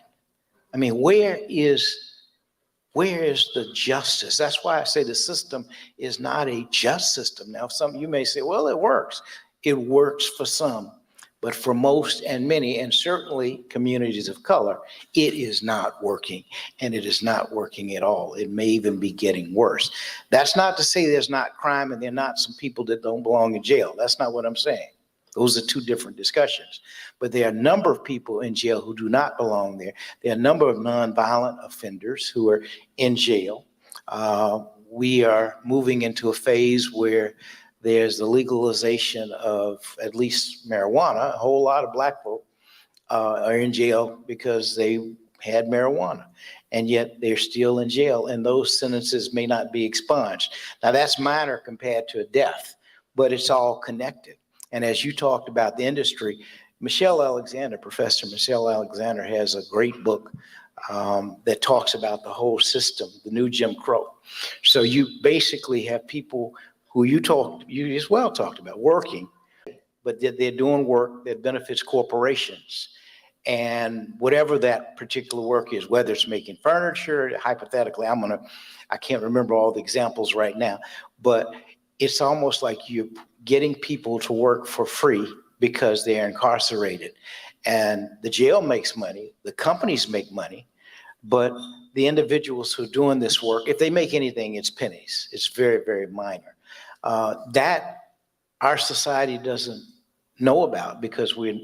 I mean, where is the justice? That's why I say the system is not a just system. Now, you may say, well, it works. It works for some, but for most and many, and certainly communities of color, it is not working, and it is not working at all. It may even be getting worse. That's not to say there's not crime and there are not some people that don't belong in jail. That's not what I'm saying. Those are two different discussions. But there are a number of people in jail who do not belong there. There are a number of nonviolent offenders who are in jail. We are moving into a phase where there's the legalization of at least marijuana. A whole lot of Black folk are in jail because they had marijuana, and yet they're still in jail, and those sentences may not be expunged. Now, that's minor compared to a death, but it's all connected. And as you talked about the industry, Professor Michelle Alexander has a great book that talks about the whole system, the new Jim Crow. So you basically have people who you as well talked about working, but they're doing work that benefits corporations. And whatever that particular work is, whether it's making furniture, hypothetically, I can't remember all the examples right now, but it's almost like you're getting people to work for free because they're incarcerated. And the jail makes money, the companies make money, but the individuals who are doing this work, if they make anything, it's pennies. It's very, very minor. That our society doesn't know about because we're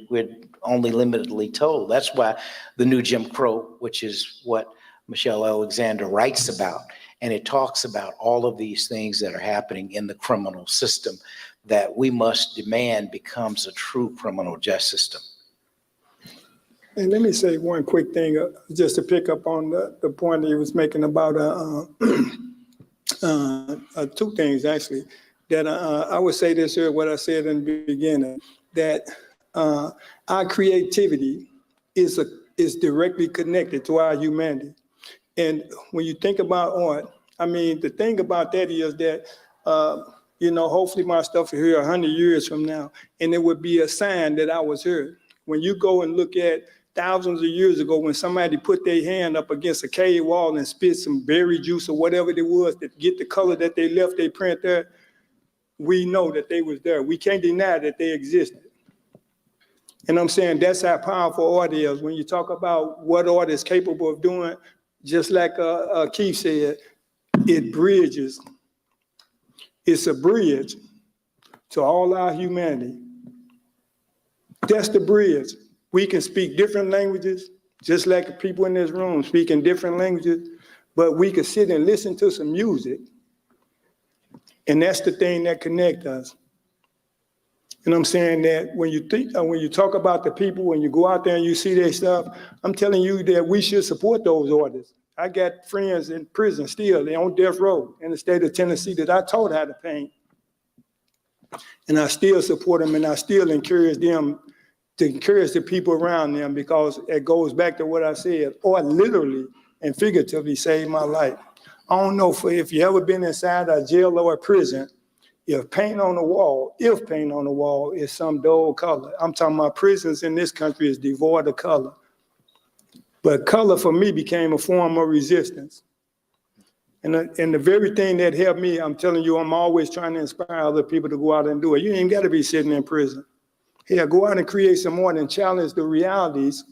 only limitedly told. That's why the new Jim Crow, which is what Michelle Alexander writes about, and it talks about all of these things that are happening in the criminal system that we must demand becomes a true criminal justice system. And let me say one quick thing, just to pick up on the point that he was making about two things, actually. That I would say this here, what I said in the beginning, that our creativity is directly connected to our humanity. And when you think about art, I mean, the thing about that is that, hopefully my stuff is here 100 years from now, and it would be a sign that I was here. When you go and look at thousands of years ago, when somebody put their hand up against a cave wall and spit some berry juice or whatever it was to get the color that they left their print there, we know that they was there. We can't deny that they existed. And I'm saying that's how powerful art is. When you talk about what art is capable of doing, just like Keith said, it bridges. It's a bridge to all our humanity. That's the bridge. We can speak different languages, just like the people in this room speaking different languages, but we can sit and listen to some music. And that's the thing that connects us. And I'm saying that when you talk about the people, when you go out there and you see their stuff, I'm telling you that we should support those artists. I got friends in prison still, they're on death row in the state of Tennessee that I taught how to paint. And I still support them, and I still encourage them to encourage the people around them, because it goes back to what I said, art literally and figuratively saved my life. I don't know if you ever been inside a jail or a prison, if paint on the wall is some dull color. I'm talking about prisons in this country is devoid of color. But color for me became a form of resistance. And the very thing that helped me, I'm telling you, I'm always trying to inspire other people to go out and do it. You ain't got to be sitting in prison. Here, go out and create some more and challenge the realities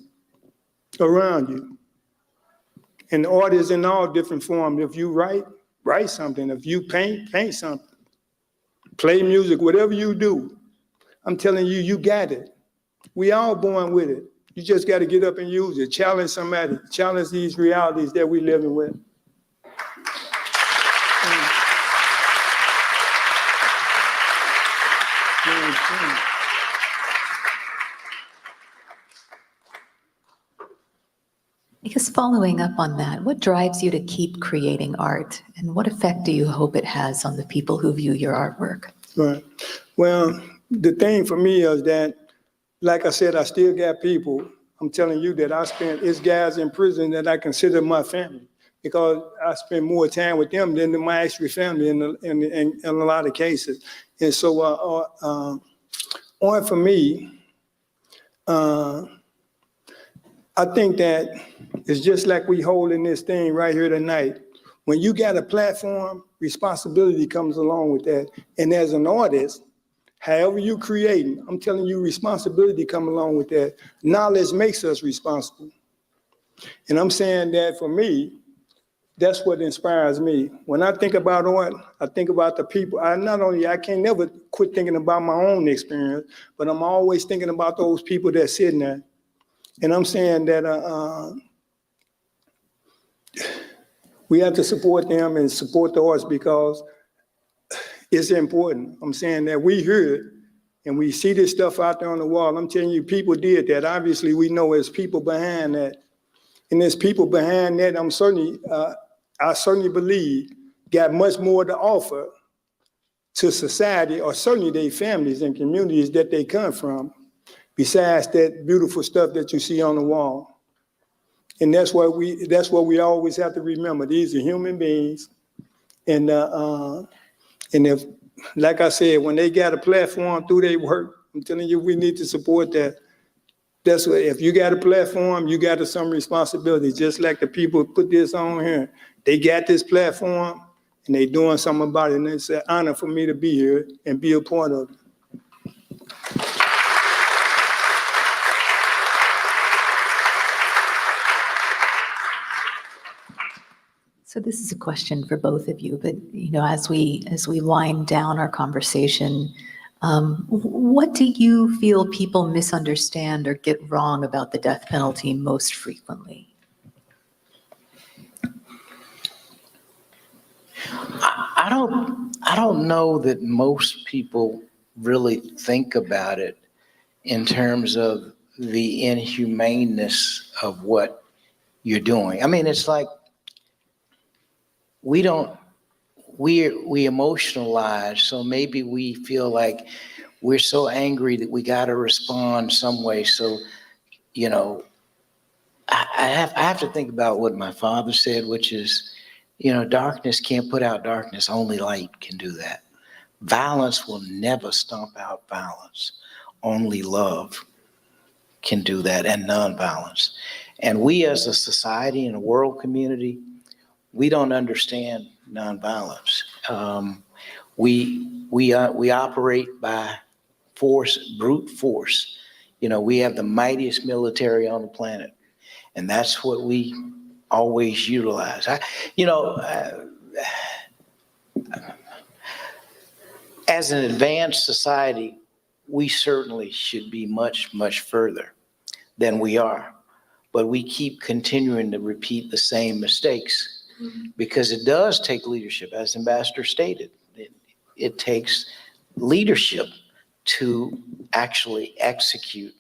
around you. And art is in all different forms. If you write something. If you paint something. Play music, whatever you do. I'm telling you, you got it. We all born with it. You just got to get up and use it. Challenge somebody. Challenge these realities that we living with. Because following up on that, what drives you to keep creating art, and what effect do you hope it has on the people who view your artwork? Right. Well, the thing for me is that, like I said, I still got people. I'm telling you that it's guys in prison that I consider my family, because I spend more time with them than my actual family in a lot of cases. And so art for me, I think that it's just like we holding this thing right here tonight. When you got a platform, responsibility comes along with that. And as an artist, however you creating, I'm telling you, responsibility come along with that. Knowledge makes us responsible. And I'm saying that for me, that's what inspires me. When I think about art, I think about the people. I can't never quit thinking about my own experience, but I'm always thinking about those people that's sitting there. And I'm saying that we have to support them and support the arts, because it's important. I'm saying that we hear it and we see this stuff out there on the wall. I'm telling you, people did that. Obviously, we know there's people behind that. And there's people behind that, I certainly believe, got much more to offer to society, or certainly their families and communities that they come from, besides that beautiful stuff that you see on the wall. And that's what we always have to remember. These are human beings. And if, like I said, when they got a platform through their work, I'm telling you, we need to support that. That's what, if you got a platform, you got some responsibility, just like the people who put this on here. They got this platform and they doing something about it. And it's an honor for me to be here and be a part of it. So this is a question for both of you, but as we wind down our conversation, what do you feel people misunderstand or get wrong about the death penalty most frequently? I don't know that most people really think about it in terms of the inhumaneness of what you're doing. I mean, it's like we emotionalize, so maybe we feel like we're so angry that we got to respond some way. So, I have to think about what my father said, which is, darkness can't put out darkness, only light can do that. Violence will never stomp out violence. Only love can do that, and nonviolence. And we as a society and a world community, we don't understand nonviolence. We operate by force, brute force. We have the mightiest military on the planet, and that's what we always utilize. As an advanced society, we certainly should be much, much further than we are. But we keep continuing to repeat the same mistakes because it does take leadership, as Ambassador stated. It takes leadership to actually execute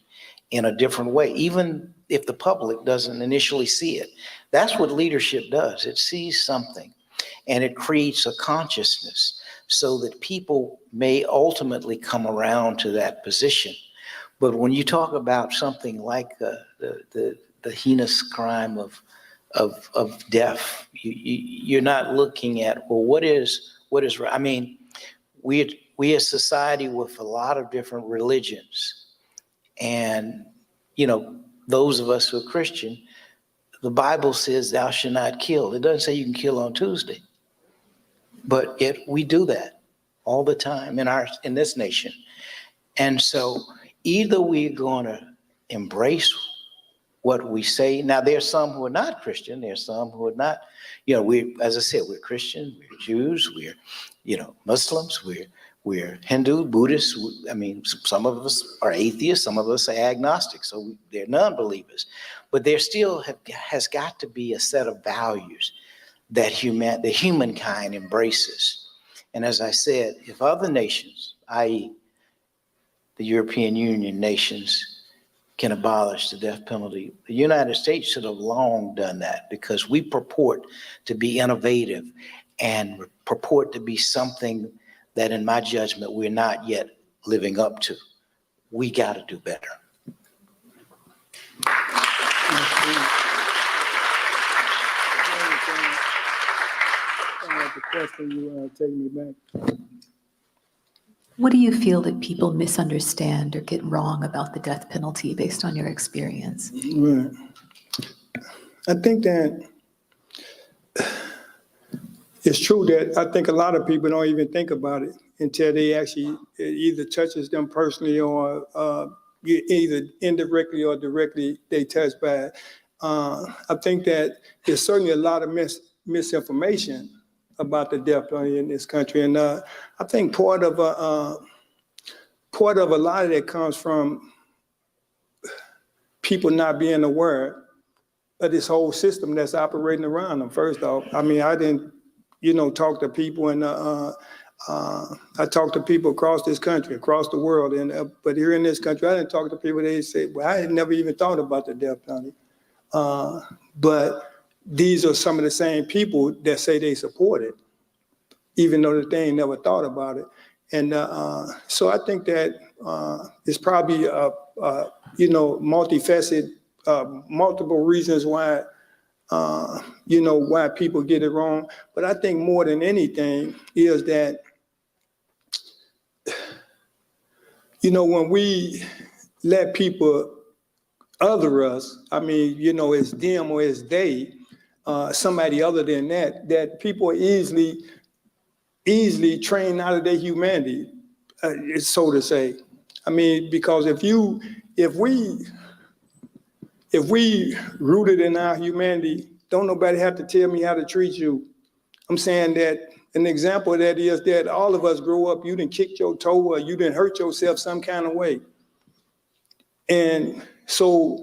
in a different way, even if the public doesn't initially see it. That's what leadership does. It sees something and it creates a consciousness so that people may ultimately come around to that position. But when you talk about something like the heinous crime of death, you're not looking at, well, what is right? I mean, we as society with a lot of different religions, and those of us who are Christian, the Bible says thou shalt not kill. It doesn't say you can kill on Tuesday, but yet we do that all the time in this nation. And so either we're going to embrace what we say. Now, there's some who are not Christian. There's some who are not, as I said, we're Christian, we're Jews, we're, Muslims, we're Hindu, Buddhists. I mean, some of us are atheists, some of us are agnostic, so they're non-believers. But there still has got to be a set of values that the humankind embraces. And as I said, if other nations, i.e. the European Union nations, can abolish the death penalty, the United States should have long done that, because we purport to be innovative and purport to be something that, in my judgment, we're not yet living up to. We got to do better. The question you take me back. What do you feel that people misunderstand or get wrong about the death penalty based on your experience? Right. I think that it's true that I think a lot of people don't even think about it until they actually, it either touches them personally or either indirectly or directly they touched by it. I think that there's certainly a lot of misinformation about the death penalty in this country. And I think part of a lot of that comes from people not being aware of this whole system that's operating around them, first off. I mean, I didn't, talk to people, and I talked to people across this country, across the world, and but here in this country, I didn't talk to people, they say, well, I had never even thought about the death penalty. But these are some of the same people that say they support it, even though they ain't never thought about it. And so I think that it's probably, multifaceted, multiple reasons why, why people get it wrong. But I think more than anything is that, when we let people other us, I mean, it's them or it's they, somebody other than that people are easily trained out of their humanity, so to say. I mean, because if we rooted in our humanity Don't nobody have to tell me how to treat you. I'm saying that an example of that is that all of us grow up, you done kicked your toe or you done hurt yourself some kind of way. And so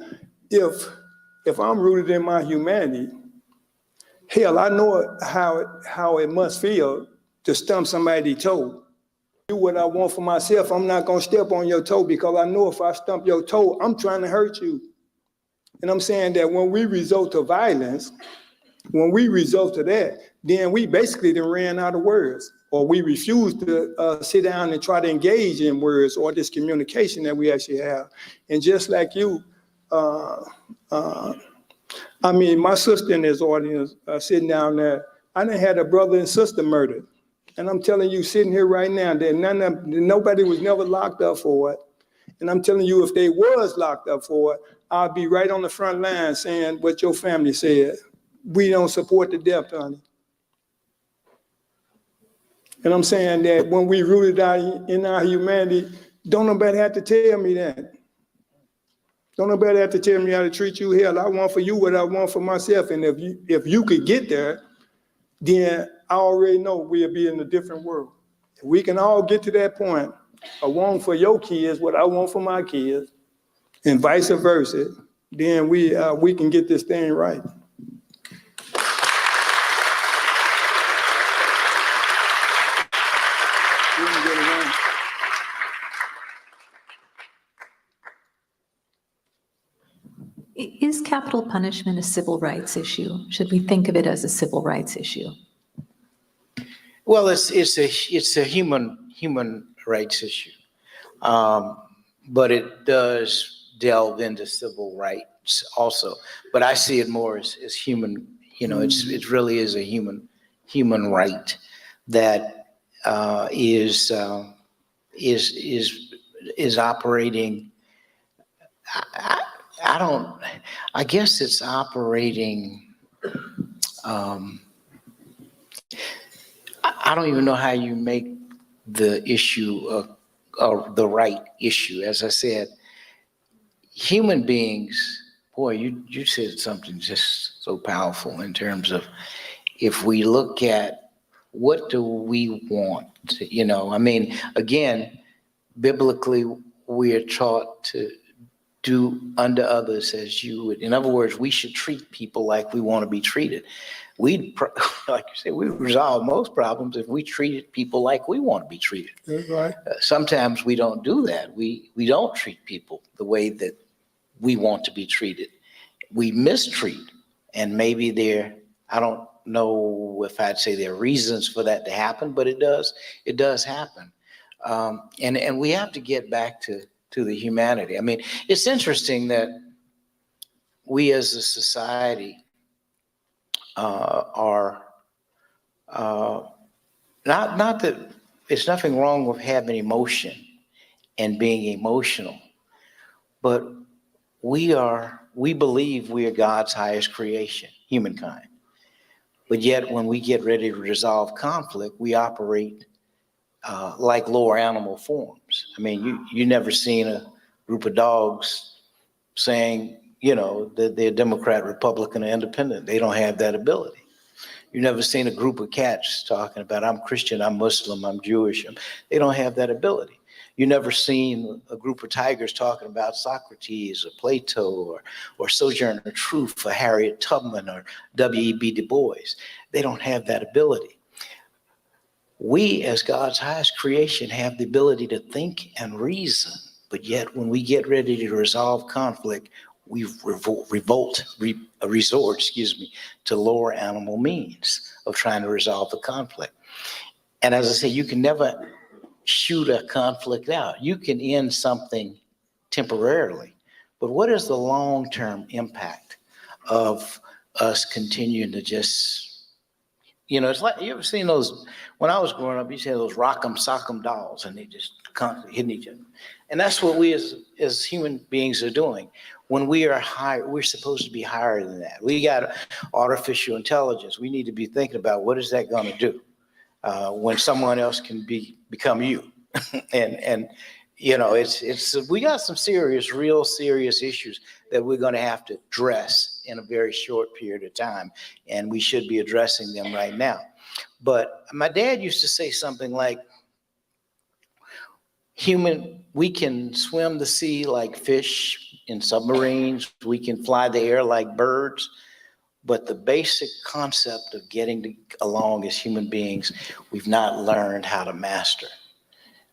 if I'm rooted in my humanity, hell, I know how it must feel to stump somebody's toe. Do what I want for myself. I'm not gonna step on your toe because I know if I stump your toe, I'm trying to hurt you. And I'm saying that when we resort to violence, when we resort to that, then we basically done ran out of words, or we refuse to sit down and try to engage in words or this communication that we actually have. And just like you, I mean, my sister in this audience sitting down there, I done had a brother and sister murdered. And I'm telling you, sitting here right now, that nobody was never locked up for it. And I'm telling you, if they was locked up for it, I'd be right on the front line saying what your family said. We don't support the death penalty. And I'm saying that when we rooted out in our humanity, don't nobody have to tell me that. Don't nobody have to tell me how to treat you. Hell, I want for you what I want for myself. And if you could get there, then I already know we'll be in a different world. If we can all get to that point, I want for your kids what I want for my kids, and vice versa, then we can get this thing right. Is capital punishment a civil rights issue? Should we think of it as a civil rights issue? Well, it's a human rights issue, but it does delve into civil rights also. But I see it more as human. You know, it really is a human right that is operating. I guess it's operating. I don't even know how you make the issue the right issue. As I said, human beings, boy, you said something just so powerful in terms of if we look at what do we want, you know, I mean, again, biblically, we are taught to do unto others as you would. In other words, we should treat people like we want to be treated. Like you say, we resolve most problems if we treated people like we want to be treated. That's right. Sometimes we don't do that. We don't treat people the way that we want to be treated. We mistreat, and maybe I don't know if I'd say there are reasons for that to happen, but it does happen. And we have to get back to the humanity. I mean, it's interesting that we as a society are not that it's nothing wrong with having emotion and being emotional, but we believe we are God's highest creation, humankind. But yet when we get ready to resolve conflict, we operate like lower animal forms. I mean, you never seen a group of dogs saying, you know, that they're Democrat, Republican, or Independent. They don't have that ability. You've never seen a group of cats talking about, I'm Christian, I'm Muslim, I'm Jewish. They don't have that ability. You've never seen a group of tigers talking about Socrates or Plato or Sojourner Truth or Harriet Tubman or W.E.B. Du Bois. They don't have that ability. We, as God's highest creation, have the ability to think and reason, but yet when we get ready to resolve conflict, we resort to lower animal means of trying to resolve the conflict. And as I say, you can never shoot a conflict out. You can end something temporarily, but what is the long-term impact of us continuing to just, you know, it's like, you ever seen those, when I was growing up, you see those rock'em sock'em dolls, and they just constantly hitting each other. And that's what we as human beings are doing. When we are high, we're supposed to be higher than that. We got artificial intelligence. We need to be thinking about what is that going to do when someone else can become you. and you know, we got some real serious issues that we're going to have to address in a very short period of time, and we should be addressing them right now. But my dad used to say something like, we can swim the sea like fish in submarines, we can fly the air like birds, but the basic concept of getting along as human beings, we've not learned how to master.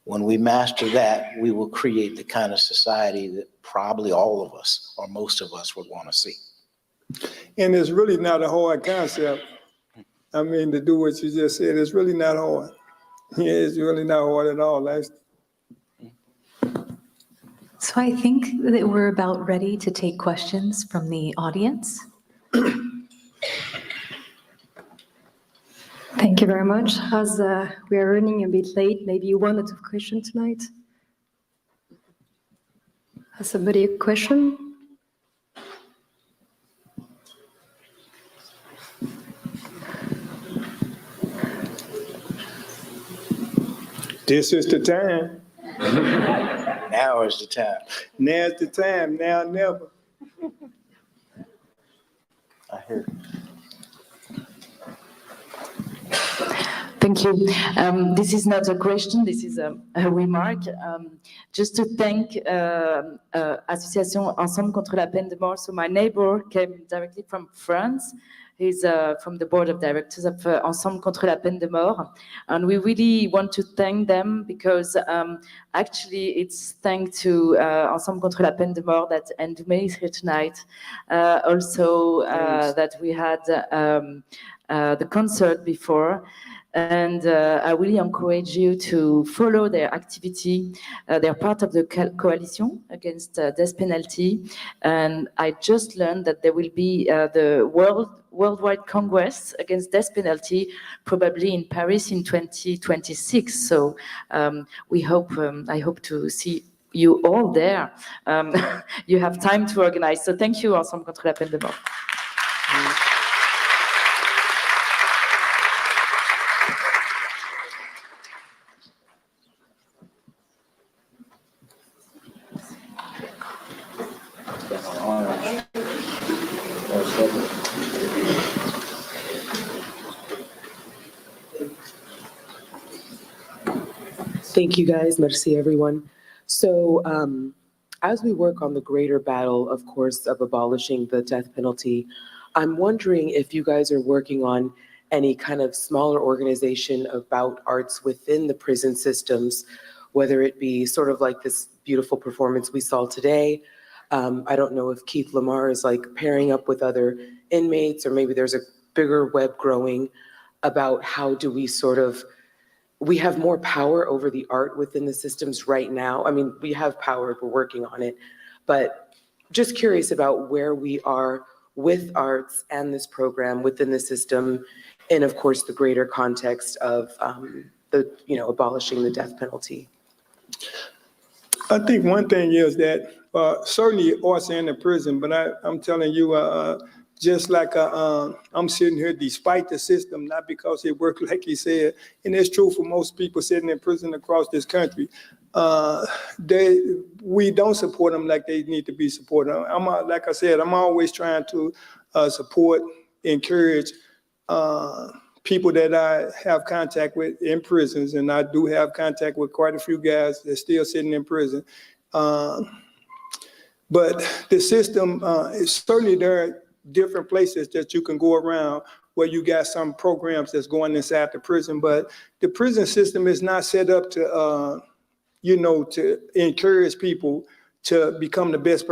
When we master that, we will create the kind of society that probably all of us, or most of us, would want to see. And it's really not a hard concept. I mean, to do what you just said, it's really not hard. Yeah, it's really not hard at all. So I think that we're about ready to take questions from the audience. Thank you very much. As we are running a bit late, maybe one or two questions tonight. Has somebody a question? This is the time. Now is the time. Now's the time. Now, never. I hear. Thank you. This is not a question, this is a remark. Just to thank Association Ensemble contre la peine de mort. So my neighbor came directly from France. He's from the board of directors of Ensemble contre la peine de mort. And we really want to thank them because actually it's thanks to Ensemble contre la peine de mort that Ndume is here tonight. Also that we had the concert before. And I really encourage you to follow their activity. They're part of the coalition against death penalty. And I just learned that there will be the Worldwide Congress against death penalty, probably in Paris in 2026. So I hope to see you all there. You have time to organize. So thank you, Ensemble contre la peine de mort. Thank you, guys. Merci, everyone. So as we work on the greater battle, of course, of abolishing the death penalty, I'm wondering if you guys are working on any kind of smaller organization about arts within the prison systems, whether it be sort of like this beautiful performance we saw today. I don't know if Keith Lamar is like pairing up with other inmates, or maybe there's a bigger web growing about how do we sort of, we have more power over the art within the systems right now. I mean, we have power, we're working on it, but just curious about where we are with arts and this program within the system, and of course, the greater context of abolishing the death penalty. I think one thing is that certainly arts in the prison, but I'm telling you, just like I'm sitting here despite the system, not because it worked like he said, and it's true for most people sitting in prison across this country. We don't support them like they need to be supported. Like I said, I'm always trying to support, encourage people that I have contact with in prisons, and I do have contact with quite a few guys that are still sitting in prison. But the system is certainly there. Different places that you can go around where you got some programs that's going inside the prison, but the prison system is not set up to, to encourage people to become the best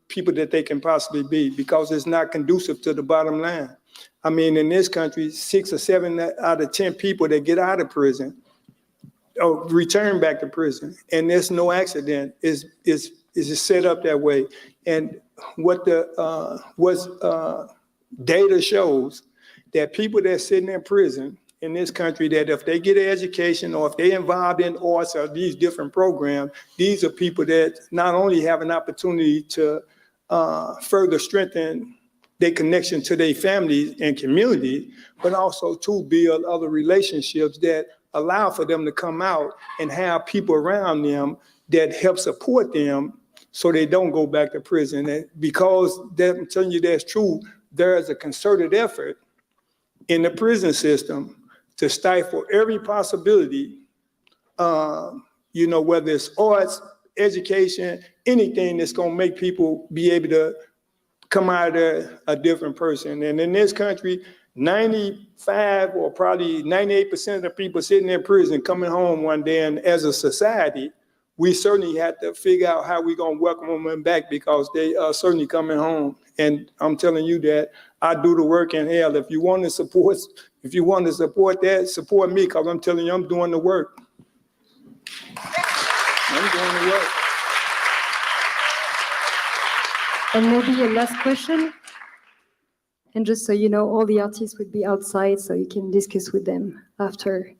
people that they can possibly be, because it's not conducive to the bottom line. I mean, in this country, 6 or 7 out of 10 people that get out of prison or return back to prison, and there's no accident, is set up that way. And what data shows, that people that sitting in prison in this country, that if they get an education or if they're involved in arts or these different programs, these are people that not only have an opportunity to further strengthen their connection to their families and community, but also to build other relationships that allow for them to come out and have people around them that help support them so they don't go back to prison. And because I'm telling you that's true, there is a concerted effort in the prison system to stifle every possibility, whether it's arts, education, anything that's going to make people be able to come out of there a different person. And in this country, 95 or probably 98% of the people sitting in prison coming home one day, and as a society, we certainly have to figure out how we're going to welcome them back, because they are certainly coming home. And I'm telling you that I do the work in hell. If you want to support that, support me, because I'm telling you, I'm doing the work. I'm doing the work. And maybe a last question. And just so you know, all the artists will be outside, so you can discuss with them after.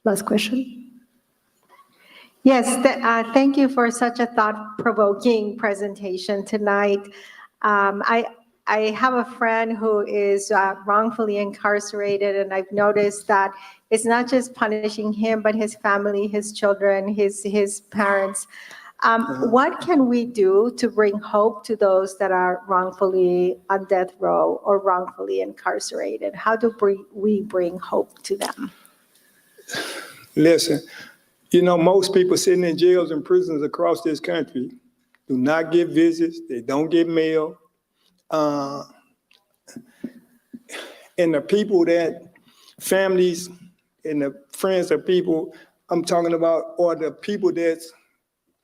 Last question. Yes, thank you for such a thought-provoking presentation tonight. I have a friend who is wrongfully incarcerated, and I've noticed that it's not just punishing him, but his family, his children, his parents. What can we do to bring hope to those that are wrongfully on death row or wrongfully incarcerated? How do we bring hope to them? Listen, most people sitting in jails and prisons across this country do not get visits. They don't get mail. And the people that, families and the friends of people I'm talking about are the people that's,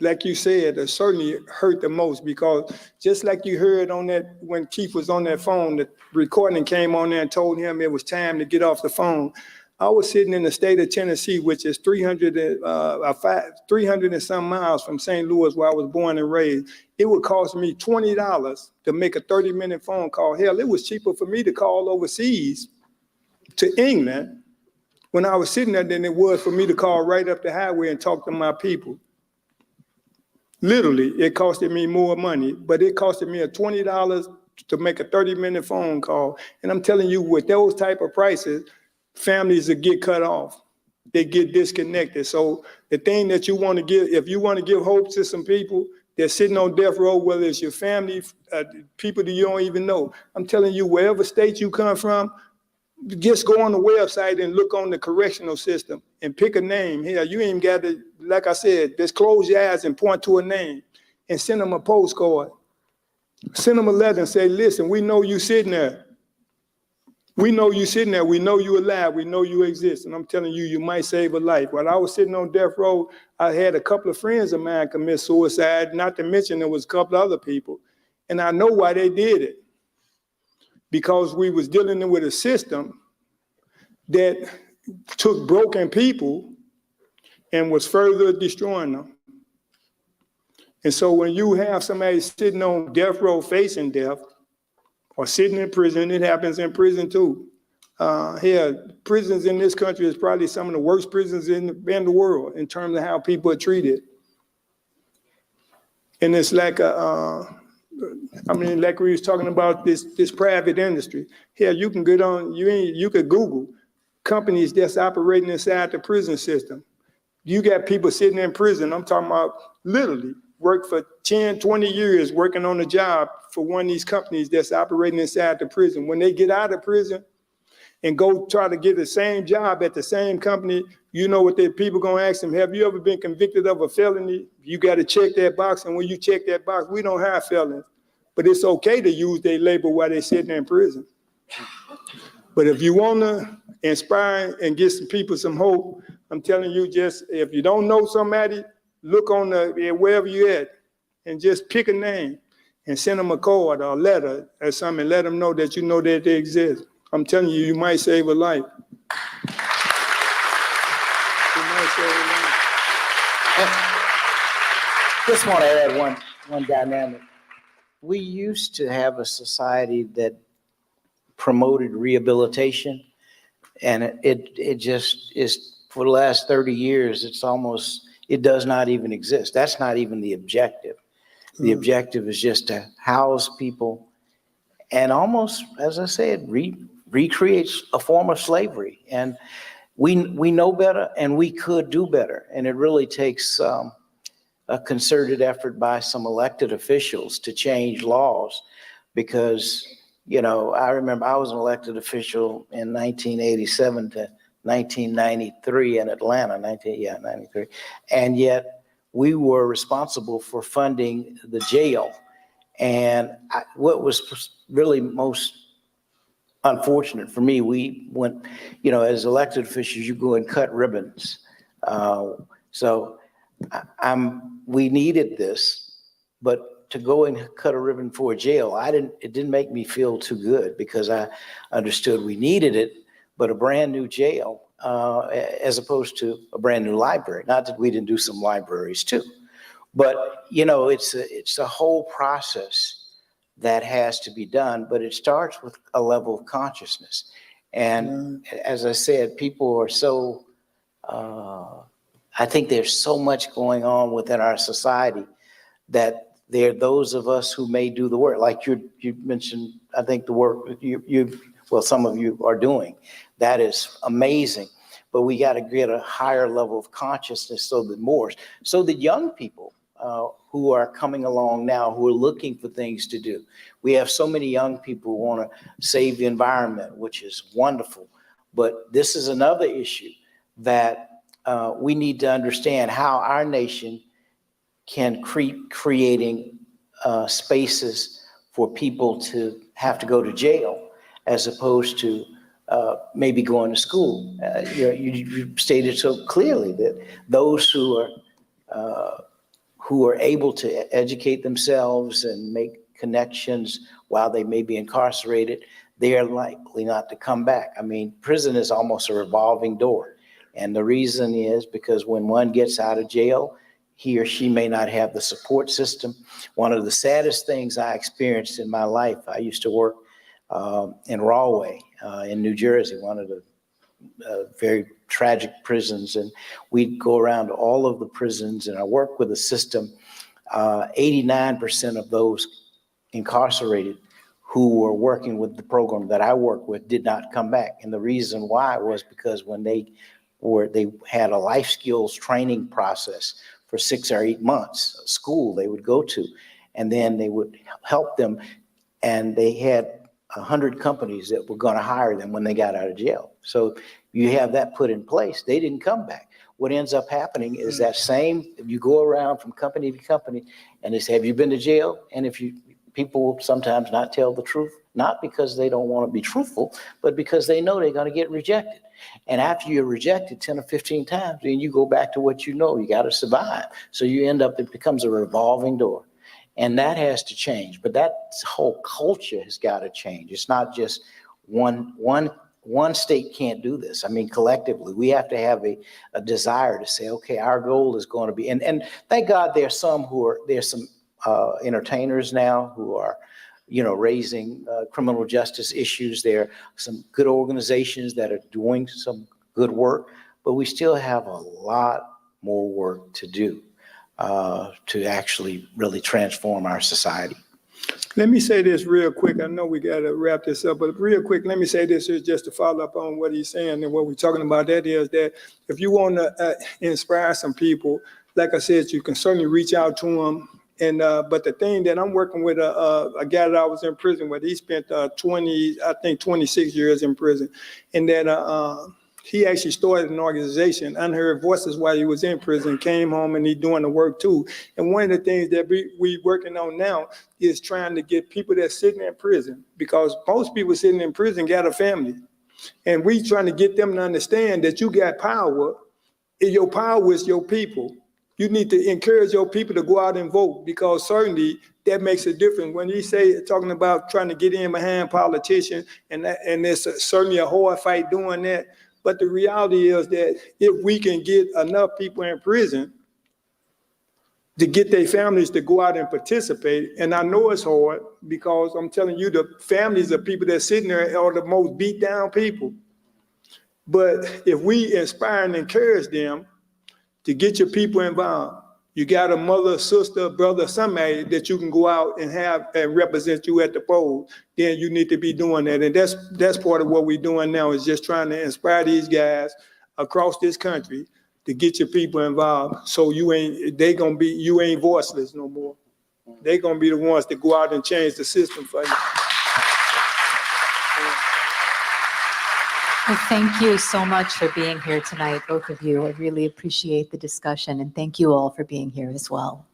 like you said, that certainly hurt the most, because just like you heard on that, when Keith was on that phone, the recording came on there and told him it was time to get off the phone. I was sitting in the state of Tennessee, which is 300 and some miles from St. Louis, where I was born and raised. It would cost me $20 to make a 30-minute phone call. Hell, it was cheaper for me to call overseas to England when I was sitting there than it was for me to call right up the highway and talk to my people. Literally, it costed me more money, but it costed me $20 to make a 30-minute phone call. And I'm telling you, with those type of prices, families that get cut off, they get disconnected. So the thing that you want to give, if you want to give hope to some people that's sitting on death row, whether it's your family, people that you don't even know, I'm telling you, wherever state you come from, just go on the website and look on the correctional system and pick a name. Here, you ain't got to, like I said, just close your eyes and point to a name and send them a postcard. Send them a letter and say, listen, we know you sitting there. We know you sitting there. We know you alive. We know you exist. And I'm telling you, you might save a life. While I was sitting on death row, I had a couple of friends of mine commit suicide, not to mention there was a couple of other people. And I know why they did it. Because we was dealing with a system that took broken people and was further destroying them. And so when you have somebody sitting on death row facing death, or sitting in prison, it happens in prison too. Here, prisons in this country is probably some of the worst prisons in the world in terms of how people are treated. And it's like like we was talking about this private industry. Here, you can get on, you could Google companies that's operating inside the prison system. You got people sitting in prison, I'm talking about literally, work for 10, 20 years working on a job for one of these companies that's operating inside the prison. When they get out of prison and go try to get the same job at the same company, you know what the people gonna ask them, have you ever been convicted of a felony? You gotta check that box, and when you check that box, we don't have felons. But it's okay to use their label while they're sitting in prison. But if you wanna inspire and get some people some hope, I'm telling you, just if you don't know somebody, look on wherever you're at and just pick a name and send them a card or a letter or something and let them know that you know that they exist. I'm telling you, you might save a life. You might save a life. Just want to add one dynamic. We used to have a society that promoted rehabilitation, and it just is, for the last 30 years, it does not even exist. That's not even the objective. The objective is just to house people and almost, as I said, recreates a form of slavery. And we know better, and we could do better. And it really takes a concerted effort by some elected officials to change laws because, you know, I remember I was an elected official in 1987 to 1993 in Atlanta, 93. And yet we were responsible for funding the jail. And what was really most unfortunate for me, we went, you know, as elected officials, you go and cut ribbons. We needed this, but to go and cut a ribbon for a jail, it didn't make me feel too good because I understood we needed it, but a brand new jail as opposed to a brand new library. Not that we didn't do some libraries too, but you know, it's a whole process that has to be done, but it starts with a level of consciousness. And as I said, people are so, I think there's so much going on within our society that there are those of us who may do the work, like you mentioned, I think the work well, some of you are doing. That is amazing, but we got to get a higher level of consciousness so that young people who are coming along now, who are looking for things to do. We have so many young people who want to save the environment, which is wonderful. But this is another issue that we need to understand how our nation can creating spaces for people to have to go to jail as opposed to maybe going to school. You stated so clearly that those who are able to educate themselves and make connections while they may be incarcerated, they are likely not to come back. I mean, prison is almost a revolving door. And the reason is because when one gets out of jail, he or she may not have the support system. One of the saddest things I experienced in my life, I used to work in Rahway in New Jersey, one of the very tragic prisons, and we'd go around to all of the prisons, and I worked with a system. 89% of those incarcerated who were working with the program that I worked with did not come back, and the reason why was because when they had a life skills training process for 6 or 8 months, a school they would go to, and then they would help them, and they had 100 companies that were going to hire them when they got out of jail. So you have that put in place. They didn't come back. What ends up happening is that you go around from company to company and they say, have you been to jail? And people will sometimes not tell the truth, not because they don't want to be truthful, but because they know they're going to get rejected. And after you're rejected 10 or 15 times, then you go back to what you know, you got to survive. So you end up, it becomes a revolving door. And that has to change, but that whole culture has got to change. It's not just one state can't do this. I mean, collectively, we have to have a desire to say, okay, our goal is going to be, and thank God there's some entertainers now who are, you know, raising criminal justice issues. There are some good organizations that are doing some good work, but we still have a lot more work to do to actually really transform our society. Let me say this real quick. I know we got to wrap this up, but real quick, let me say this is just to follow up on what he's saying and what we're talking about. That is that if you want to inspire some people, like I said, you can certainly reach out to them. And but the thing that I'm working with a guy that I was in prison with, he spent 26 years in prison, and that he actually started an organization, Unheard Voices, while he was in prison, came home and he's doing the work too. And one of the things that we working on now is trying to get people that's sitting in prison, because most people sitting in prison got a family. And we trying to get them to understand that you got power, and your power is your people. You need to encourage your people to go out and vote, because certainly that makes a difference. When you say, talking about trying to get in behind politicians, and there's certainly a hard fight doing that. But the reality is that if we can get enough people in prison to get their families to go out and participate, and I know it's hard, because I'm telling you, the families of people that sitting there are the most beat down people. But if we inspire and encourage them to get your people involved, you got a mother, sister, brother, somebody that you can go out and have and represent you at the polls, then you need to be doing that. And that's part of what we're doing now, is just trying to inspire these guys across this country to get your people involved. So you ain't voiceless no more. They're gonna be the ones that go out and change the system for you. Well, thank you so much for being here tonight, both of you. I really appreciate the discussion, and thank you all for being here as well.